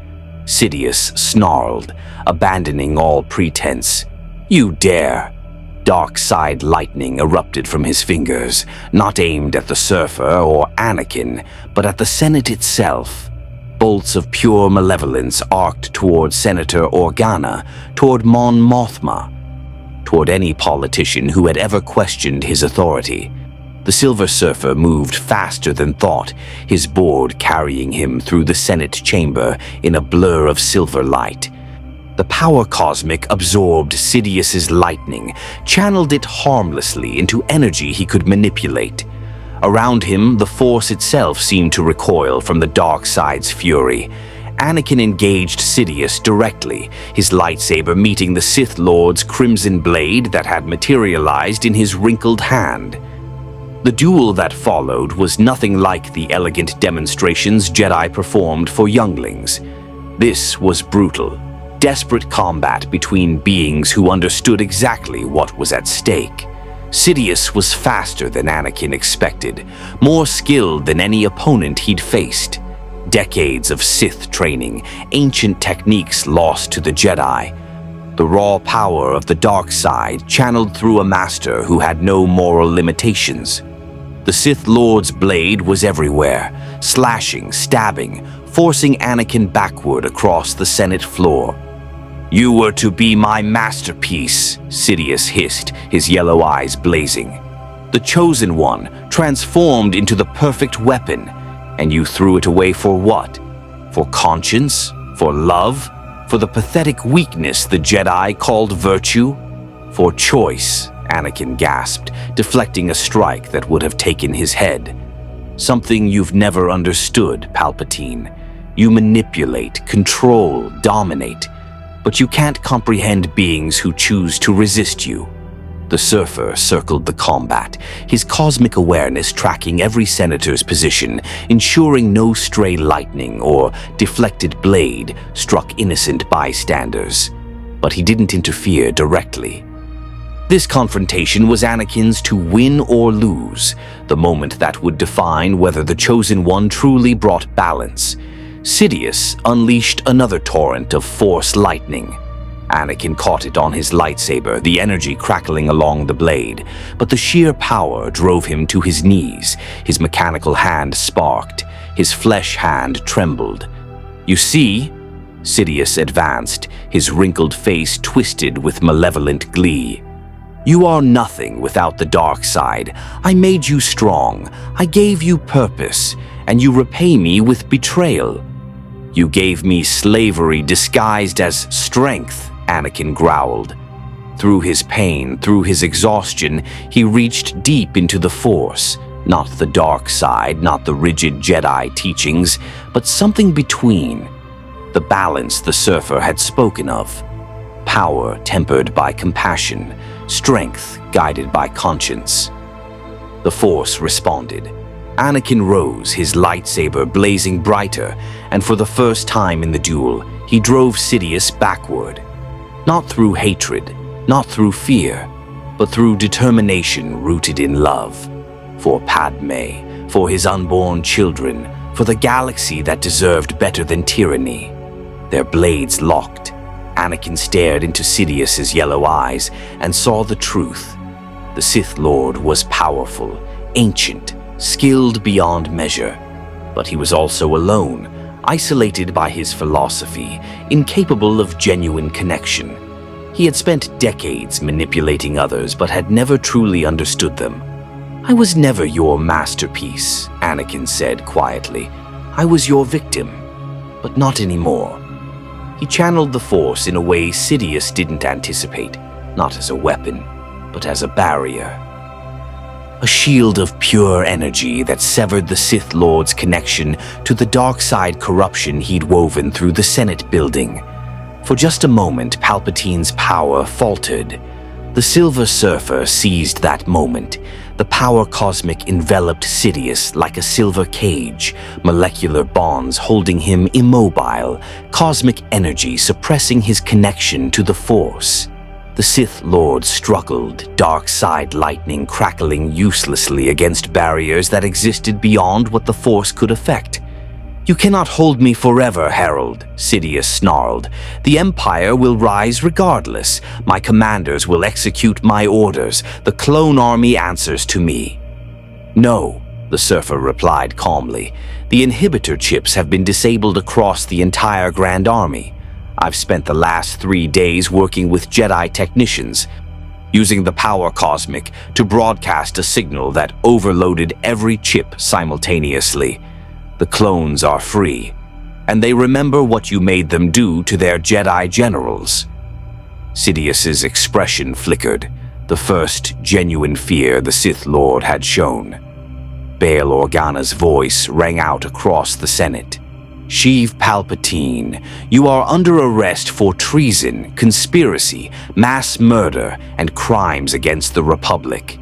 Sidious snarled, abandoning all pretense. "You dare!" Dark side lightning erupted from his fingers, not aimed at the surfer or Anakin, but at the Senate itself. Bolts of pure malevolence arced toward Senator Organa, toward Mon Mothma, toward any politician who had ever questioned his authority. The Silver Surfer moved faster than thought, his board carrying him through the Senate chamber in a blur of silver light. The power cosmic absorbed Sidious's lightning, channeled it harmlessly into energy he could manipulate. Around him, the Force itself seemed to recoil from the dark side's fury. Anakin engaged Sidious directly, his lightsaber meeting the Sith Lord's crimson blade that had materialized in his wrinkled hand. The duel that followed was nothing like the elegant demonstrations Jedi performed for younglings. This was brutal. Desperate combat between beings who understood exactly what was at stake. Sidious was faster than Anakin expected, more skilled than any opponent he'd faced. Decades of Sith training, ancient techniques lost to the Jedi. The raw power of the dark side channeled through a master who had no moral limitations. The Sith Lord's blade was everywhere, slashing, stabbing, forcing Anakin backward across the Senate floor. "You were to be my masterpiece," Sidious hissed, his yellow eyes blazing. "The chosen one, transformed into the perfect weapon. And you threw it away for what? For conscience? For love? For the pathetic weakness the Jedi called virtue? For choice," Anakin gasped, deflecting a strike that would have taken his head. "Something you've never understood, Palpatine. You manipulate, control, dominate. But you can't comprehend beings who choose to resist you." The surfer circled the combat, his cosmic awareness tracking every senator's position, ensuring no stray lightning or deflected blade struck innocent bystanders. But he didn't interfere directly. This confrontation was Anakin's to win or lose, the moment that would define whether the Chosen One truly brought balance. Sidious unleashed another torrent of Force lightning. Anakin caught it on his lightsaber, the energy crackling along the blade, but the sheer power drove him to his knees. His mechanical hand sparked, his flesh hand trembled. "You see?" Sidious advanced, his wrinkled face twisted with malevolent glee. "You are nothing without the dark side. I made you strong. I gave you purpose, and you repay me with betrayal." "You gave me slavery disguised as strength," Anakin growled. Through his pain, through his exhaustion, he reached deep into the Force. Not the dark side, not the rigid Jedi teachings, but something between. The balance the Surfer had spoken of. Power tempered by compassion, strength guided by conscience. The Force responded. Anakin rose, his lightsaber blazing brighter, and for the first time in the duel, he drove Sidious backward. Not through hatred, not through fear, but through determination rooted in love. For Padme, for his unborn children, for the galaxy that deserved better than tyranny. Their blades locked. Anakin stared into Sidious's yellow eyes and saw the truth. The Sith Lord was powerful, ancient, skilled beyond measure. But he was also alone, isolated by his philosophy, incapable of genuine connection. He had spent decades manipulating others but had never truly understood them. "I was never your masterpiece," Anakin said quietly. "I was your victim, but not anymore." He channeled the Force in a way Sidious didn't anticipate, not as a weapon, but as a barrier. A shield of pure energy that severed the Sith Lord's connection to the dark side corruption he'd woven through the Senate building. For just a moment, Palpatine's power faltered. The Silver Surfer seized that moment. The power cosmic enveloped Sidious like a silver cage, molecular bonds holding him immobile, cosmic energy suppressing his connection to the Force. The Sith Lord struggled, dark side lightning crackling uselessly against barriers that existed beyond what the Force could affect. "You cannot hold me forever, Herald," Sidious snarled. "The Empire will rise regardless. My commanders will execute my orders. The clone army answers to me." "No," the Surfer replied calmly. "The inhibitor chips have been disabled across the entire Grand Army. I've spent the last 3 days working with Jedi technicians, using the power cosmic to broadcast a signal that overloaded every chip simultaneously. The clones are free, and they remember what you made them do to their Jedi generals." Sidious's expression flickered, the first genuine fear the Sith Lord had shown. Bail Organa's voice rang out across the Senate. "Sheev Palpatine, you are under arrest for treason, conspiracy, mass murder, and crimes against the Republic.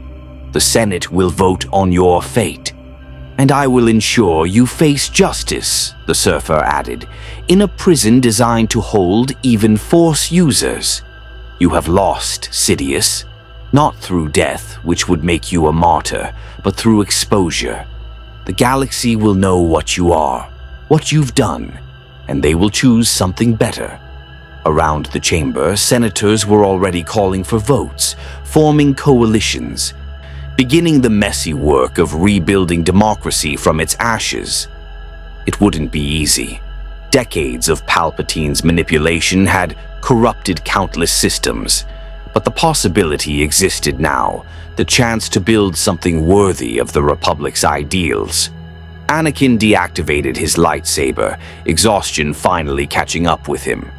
The Senate will vote on your fate. And I will ensure you face justice," the Surfer added, "in a prison designed to hold even Force users. You have lost, Sidious, not through death, which would make you a martyr, but through exposure. The galaxy will know what you are, what you've done, and they will choose something better." Around the chamber, senators were already calling for votes, forming coalitions, beginning the messy work of rebuilding democracy from its ashes. It wouldn't be easy. Decades of Palpatine's manipulation had corrupted countless systems, but the possibility existed now, the chance to build something worthy of the Republic's ideals. Anakin deactivated his lightsaber, exhaustion finally catching up with him.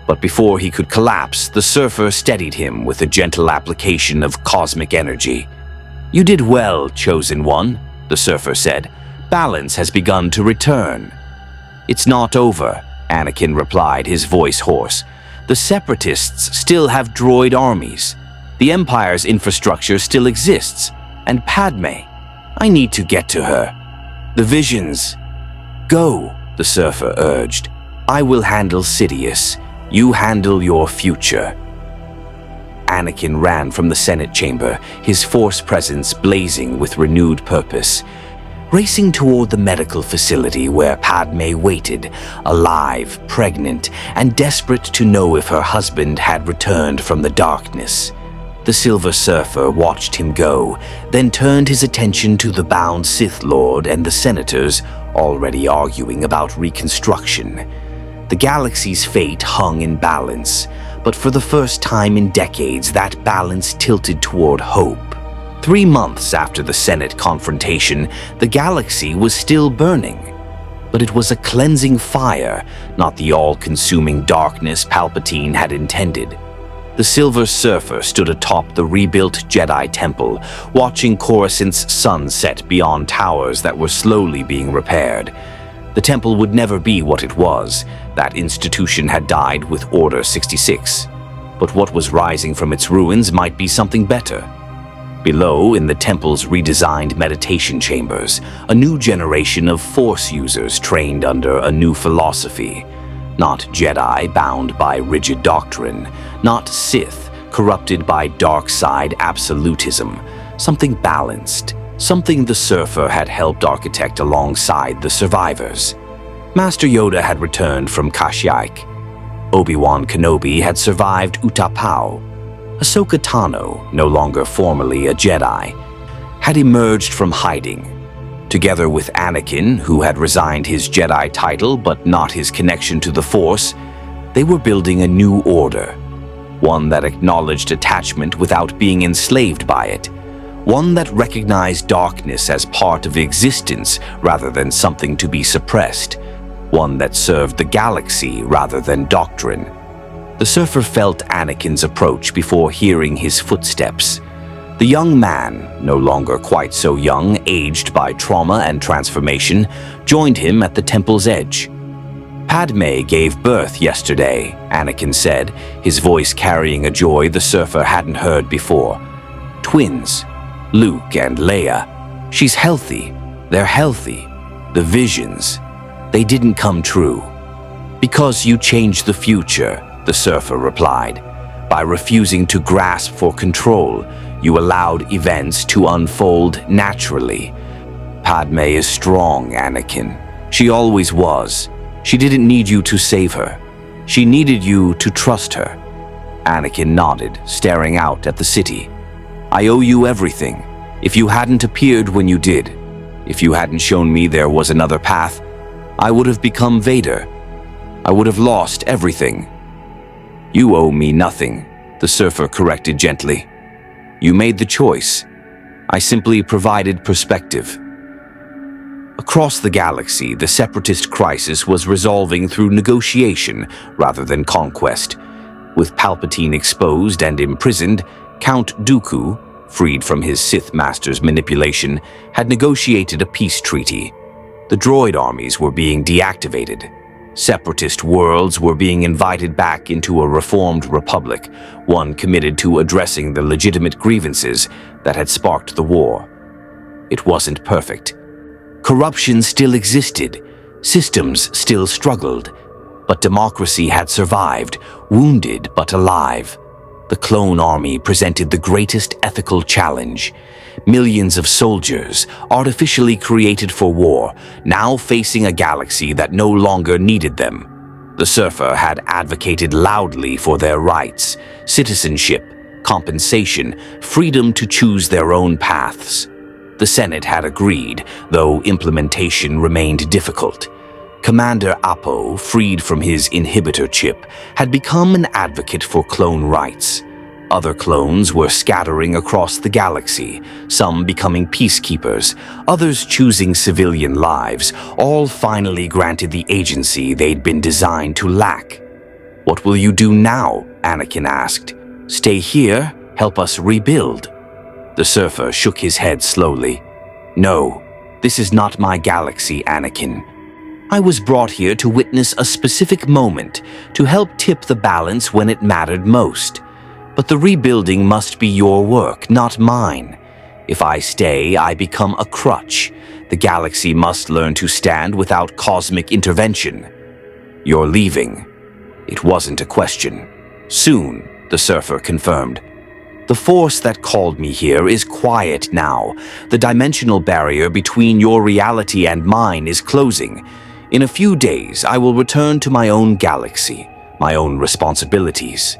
But before he could collapse, the Surfer steadied him with a gentle application of cosmic energy. "You did well, Chosen One," the Surfer said. "Balance has begun to return." "It's not over," Anakin replied, his voice hoarse. "The Separatists still have droid armies. The Empire's infrastructure still exists. And Padme, I need to get to her. The visions." "Go," the Surfer urged. "I will handle Sidious. You handle your future." Anakin ran from the Senate chamber, his Force presence blazing with renewed purpose. Racing toward the medical facility where Padme waited, alive, pregnant, and desperate to know if her husband had returned from the darkness. The Silver Surfer watched him go, then turned his attention to the bound Sith Lord and the senators already arguing about reconstruction. The galaxy's fate hung in balance, but for the first time in decades, that balance tilted toward hope. 3 months after the Senate confrontation, the galaxy was still burning. But it was a cleansing fire, not the all-consuming darkness Palpatine had intended. The Silver Surfer stood atop the rebuilt Jedi Temple, watching Coruscant's sun set beyond towers that were slowly being repaired. The temple would never be what it was. That institution had died with Order 66. But what was rising from its ruins might be something better. Below, in the temple's redesigned meditation chambers, a new generation of Force users trained under a new philosophy. Not Jedi bound by rigid doctrine, not Sith corrupted by dark side absolutism. Something balanced, something the Surfer had helped architect alongside the survivors. Master Yoda had returned from Kashyyyk. Obi-Wan Kenobi had survived Utapau. Ahsoka Tano, no longer formally a Jedi, had emerged from hiding. Together with Anakin, who had resigned his Jedi title but not his connection to the Force, they were building a new order. One that acknowledged attachment without being enslaved by it. One that recognized darkness as part of existence rather than something to be suppressed. One that served the galaxy rather than doctrine. The Surfer felt Anakin's approach before hearing his footsteps. The young man, no longer quite so young, aged by trauma and transformation, joined him at the temple's edge. Padme gave birth yesterday, Anakin said, his voice carrying a joy the Surfer hadn't heard before. Twins, Luke and Leia. She's healthy. They're healthy. The visions, they didn't come true. Because you changed the future, the Surfer replied. By refusing to grasp for control, you allowed events to unfold naturally. Padme is strong, Anakin. She always was. She didn't need you to save her. She needed you to trust her. Anakin nodded, staring out at the city. I owe you everything. If you hadn't appeared when you did, if you hadn't shown me there was another path, I would have become Vader. I would have lost everything. You owe me nothing, the Surfer corrected gently. You made the choice. I simply provided perspective. Across the galaxy, the Separatist crisis was resolving through negotiation rather than conquest. With Palpatine exposed and imprisoned, Count Dooku, freed from his Sith Master's manipulation, had negotiated a peace treaty. The droid armies were being deactivated. Separatist worlds were being invited back into a reformed republic, one committed to addressing the legitimate grievances that had sparked the war. It wasn't perfect. Corruption still existed, systems still struggled, but democracy had survived, wounded but alive. The clone army presented the greatest ethical challenge. Millions of soldiers, artificially created for war, now facing a galaxy that no longer needed them. The Surfer had advocated loudly for their rights, citizenship, compensation, freedom to choose their own paths. The Senate had agreed, though implementation remained difficult. Commander Apo, freed from his inhibitor chip, had become an advocate for clone rights. Other clones were scattering across the galaxy, some becoming peacekeepers, others choosing civilian lives, all finally granted the agency they'd been designed to lack. What will you do now? Anakin asked. Stay here, help us rebuild. The Surfer shook his head slowly. No, this is not my galaxy, Anakin. I was brought here to witness a specific moment, to help tip the balance when it mattered most. But the rebuilding must be your work, not mine. If I stay, I become a crutch. The galaxy must learn to stand without cosmic intervention. You're leaving. It wasn't a question. Soon, the Surfer confirmed. The force that called me here is quiet now. The dimensional barrier between your reality and mine is closing. In a few days, I will return to my own galaxy, my own responsibilities.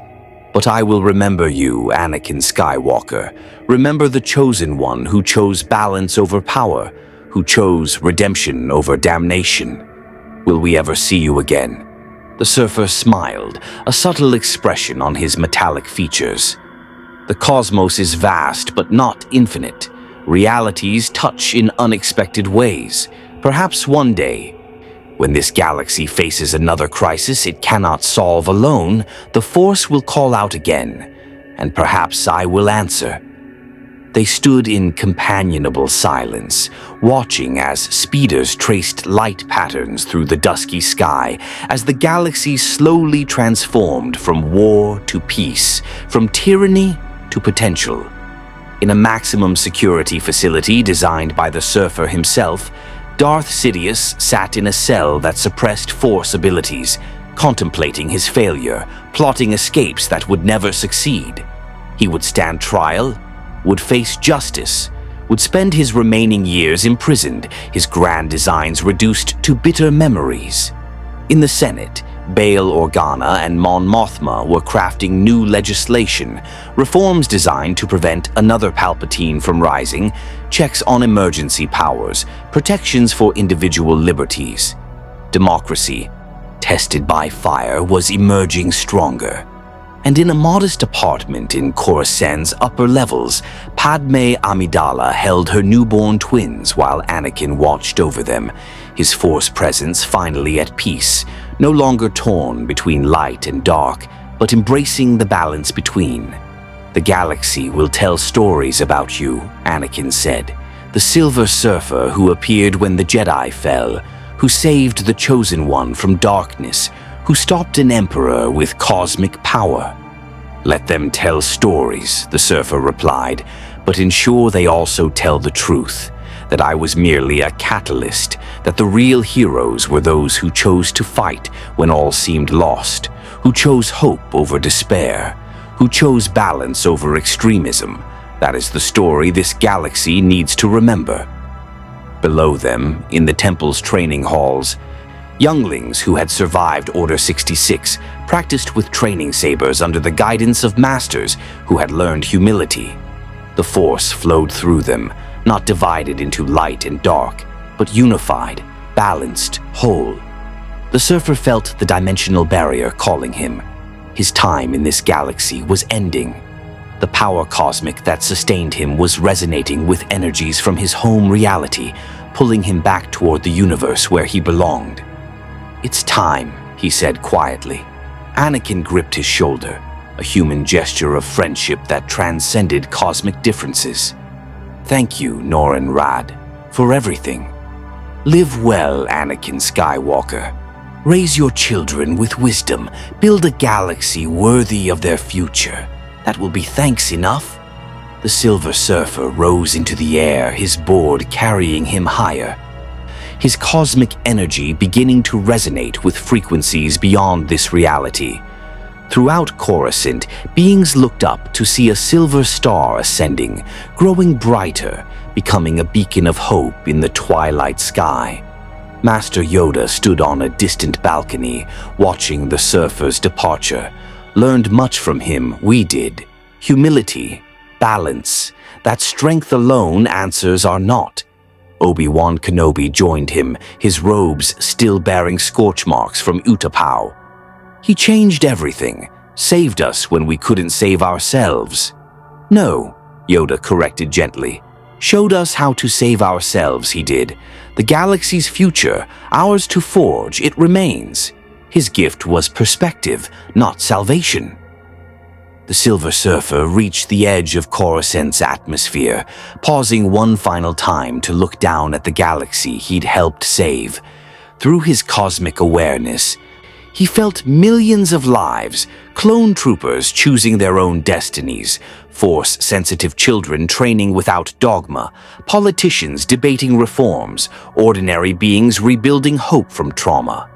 But I will remember you, Anakin Skywalker. Remember the chosen one who chose balance over power, who chose redemption over damnation. Will we ever see you again? The surfer smiled, a subtle expression on his metallic features. The cosmos is vast but not infinite. Realities touch in unexpected ways. Perhaps one day, when this galaxy faces another crisis it cannot solve alone, the Force will call out again, and perhaps I will answer. They stood in companionable silence, watching as speeders traced light patterns through the dusky sky, as the galaxy slowly transformed from war to peace, from tyranny to potential. In a maximum security facility designed by the surfer himself, Darth Sidious sat in a cell that suppressed Force abilities, contemplating his failure, plotting escapes that would never succeed. He would stand trial, would face justice, would spend his remaining years imprisoned, his grand designs reduced to bitter memories. In the Senate, Bail Organa and Mon Mothma were crafting new legislation, reforms designed to prevent another Palpatine from rising, checks on emergency powers, protections for individual liberties. Democracy, tested by fire, was emerging stronger. And in a modest apartment in Coruscant's upper levels, Padme Amidala held her newborn twins while Anakin watched over them, his Force presence finally at peace, no longer torn between light and dark, but embracing the balance between. The galaxy will tell stories about you, Anakin said. The Silver Surfer who appeared when the Jedi fell, who saved the Chosen One from darkness, who stopped an emperor with cosmic power. Let them tell stories, the Surfer replied, but ensure they also tell the truth, that I was merely a catalyst, that the real heroes were those who chose to fight when all seemed lost, who chose hope over despair, who chose balance over extremism. That is the story this galaxy needs to remember. Below them, in the temple's training halls, younglings who had survived Order 66 practiced with training sabers under the guidance of masters who had learned humility. The Force flowed through them, not divided into light and dark, but unified, balanced, whole. The surfer felt the dimensional barrier calling him. His time in this galaxy was ending. The power cosmic that sustained him was resonating with energies from his home reality, pulling him back toward the universe where he belonged. "It's time," he said quietly. Anakin gripped his shoulder, a human gesture of friendship that transcended cosmic differences. "Thank you, Norin Rad, for everything. Live well, Anakin Skywalker. Raise your children with wisdom. Build a galaxy worthy of their future. That will be thanks enough." The Silver Surfer rose into the air, his board carrying him higher, his cosmic energy beginning to resonate with frequencies beyond this reality. Throughout Coruscant, beings looked up to see a silver star ascending, growing brighter, becoming a beacon of hope in the twilight sky. Master Yoda stood on a distant balcony, watching the surfer's departure. Learned much from him, we did. Humility, balance, that strength alone answers are not. Obi-Wan Kenobi joined him, his robes still bearing scorch marks from Utapau. He changed everything, saved us when we couldn't save ourselves. No, Yoda corrected gently. Showed us how to save ourselves, he did. The galaxy's future, ours to forge, it remains. His gift was perspective, not salvation. The Silver Surfer reached the edge of Coruscant's atmosphere, pausing one final time to look down at the galaxy he'd helped save. Through his cosmic awareness, he felt millions of lives, clone troopers choosing their own destinies, Force-sensitive children training without dogma, politicians debating reforms, ordinary beings rebuilding hope from trauma.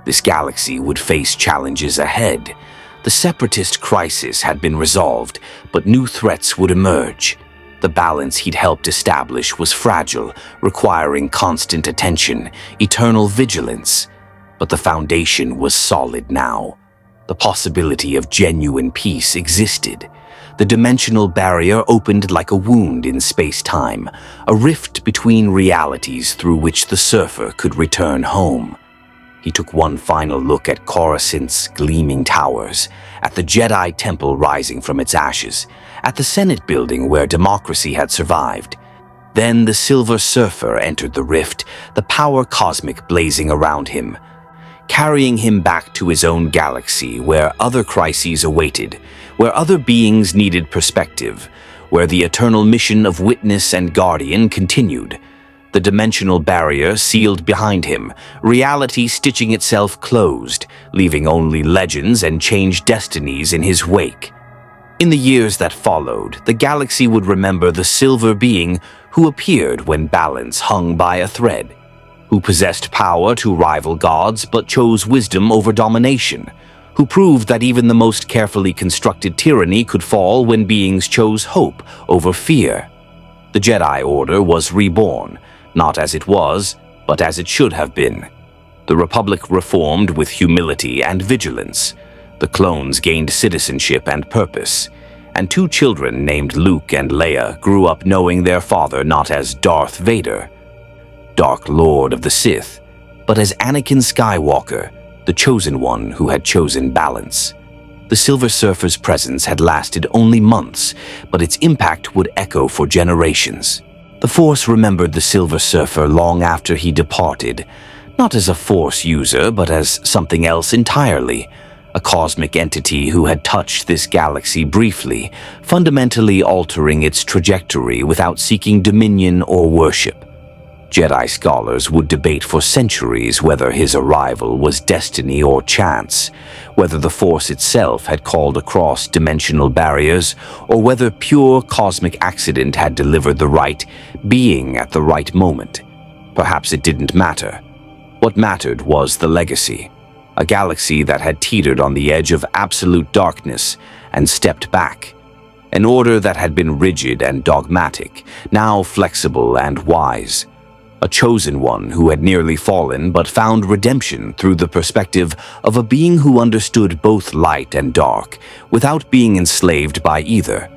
This galaxy would face challenges ahead. The separatist crisis had been resolved, but new threats would emerge. The balance he'd helped establish was fragile, requiring constant attention, eternal vigilance. But the foundation was solid now. The possibility of genuine peace existed. The dimensional barrier opened like a wound in space-time, a rift between realities through which the surfer could return home. He took one final look at Coruscant's gleaming towers, at the Jedi Temple rising from its ashes, at the Senate building where democracy had survived. Then the Silver Surfer entered the rift, the power cosmic blazing around him, carrying him back to his own galaxy where other crises awaited, where other beings needed perspective, where the eternal mission of Witness and Guardian continued. The dimensional barrier sealed behind him, reality stitching itself closed, leaving only legends and changed destinies in his wake. In the years that followed, the galaxy would remember the silver being who appeared when balance hung by a thread, who possessed power to rival gods but chose wisdom over domination, who proved that even the most carefully constructed tyranny could fall when beings chose hope over fear. The Jedi Order was reborn, not as it was, but as it should have been. The Republic reformed with humility and vigilance. The clones gained citizenship and purpose, and two children named Luke and Leia grew up knowing their father not as Darth Vader, Dark Lord of the Sith, but as Anakin Skywalker, the chosen one who had chosen balance. The Silver Surfer's presence had lasted only months, but its impact would echo for generations. The Force remembered the Silver Surfer long after he departed, not as a Force user, but as something else entirely, a cosmic entity who had touched this galaxy briefly, fundamentally altering its trajectory without seeking dominion or worship. Jedi scholars would debate for centuries whether his arrival was destiny or chance, whether the Force itself had called across dimensional barriers, or whether pure cosmic accident had delivered the right being at the right moment. Perhaps it didn't matter. What mattered was the legacy, a galaxy that had teetered on the edge of absolute darkness and stepped back, an order that had been rigid and dogmatic, now flexible and wise. A chosen one who had nearly fallen but found redemption through the perspective of a being who understood both light and dark, without being enslaved by either.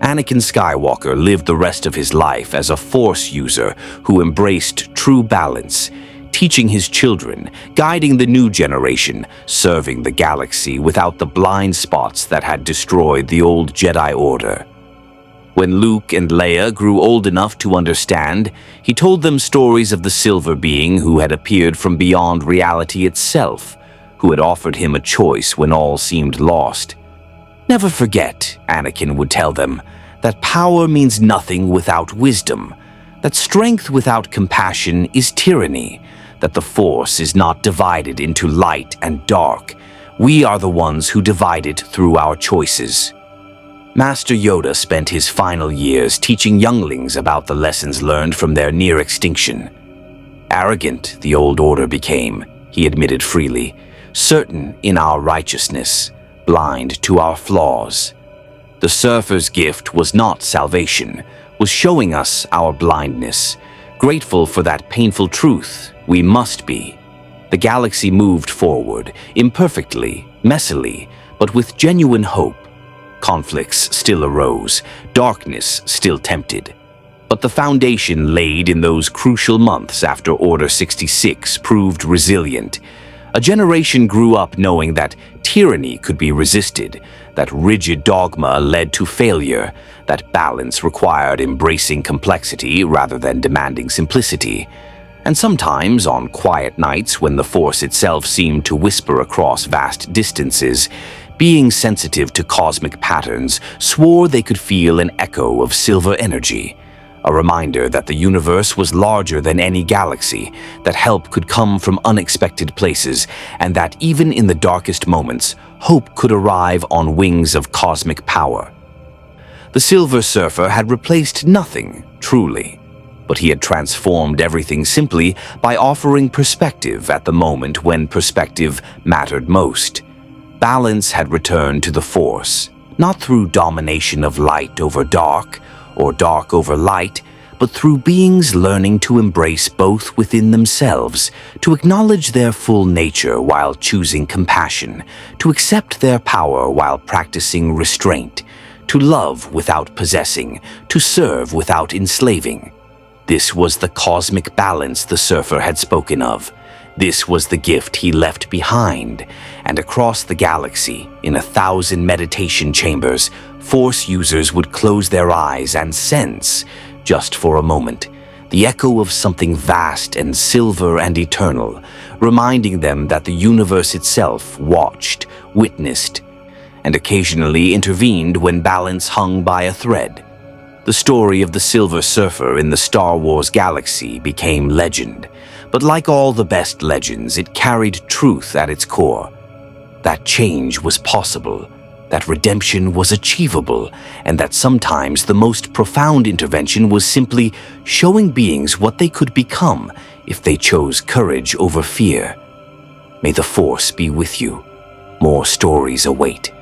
Anakin Skywalker lived the rest of his life as a Force user who embraced true balance, teaching his children, guiding the new generation, serving the galaxy without the blind spots that had destroyed the old Jedi Order. When Luke and Leia grew old enough to understand, he told them stories of the silver being who had appeared from beyond reality itself, who had offered him a choice when all seemed lost. Never forget, Anakin would tell them, that power means nothing without wisdom, that strength without compassion is tyranny, that the Force is not divided into light and dark. We are the ones who divide it through our choices. Master Yoda spent his final years teaching younglings about the lessons learned from their near extinction. Arrogant, the old order became, he admitted freely, certain in our righteousness, blind to our flaws. The Surfer's gift was not salvation, was showing us our blindness. Grateful for that painful truth, we must be. The galaxy moved forward, imperfectly, messily, but with genuine hope. Conflicts still arose, darkness still tempted. But the foundation laid in those crucial months after Order 66 proved resilient. A generation grew up knowing that tyranny could be resisted, that rigid dogma led to failure, that balance required embracing complexity rather than demanding simplicity. And sometimes, on quiet nights when the Force itself seemed to whisper across vast distances, being sensitive to cosmic patterns swore they could feel an echo of silver energy, a reminder that the universe was larger than any galaxy, that help could come from unexpected places, and that even in the darkest moments, hope could arrive on wings of cosmic power. The Silver Surfer had replaced nothing, truly, but he had transformed everything simply by offering perspective at the moment when perspective mattered most. Balance had returned to the Force, not through domination of light over dark or dark over light, but through beings learning to embrace both within themselves, to acknowledge their full nature while choosing compassion, to accept their power while practicing restraint, to love without possessing, to serve without enslaving. This was the cosmic balance the Surfer had spoken of. This was the gift he left behind, and across the galaxy, in 1,000 meditation chambers, Force users would close their eyes and sense, just for a moment, the echo of something vast and silver and eternal, reminding them that the universe itself watched, witnessed, and occasionally intervened when balance hung by a thread. The story of the Silver Surfer in the Star Wars galaxy became legend, but like all the best legends, it carried truth at its core. That change was possible, that redemption was achievable, and that sometimes the most profound intervention was simply showing beings what they could become if they chose courage over fear. May the Force be with you. More stories await.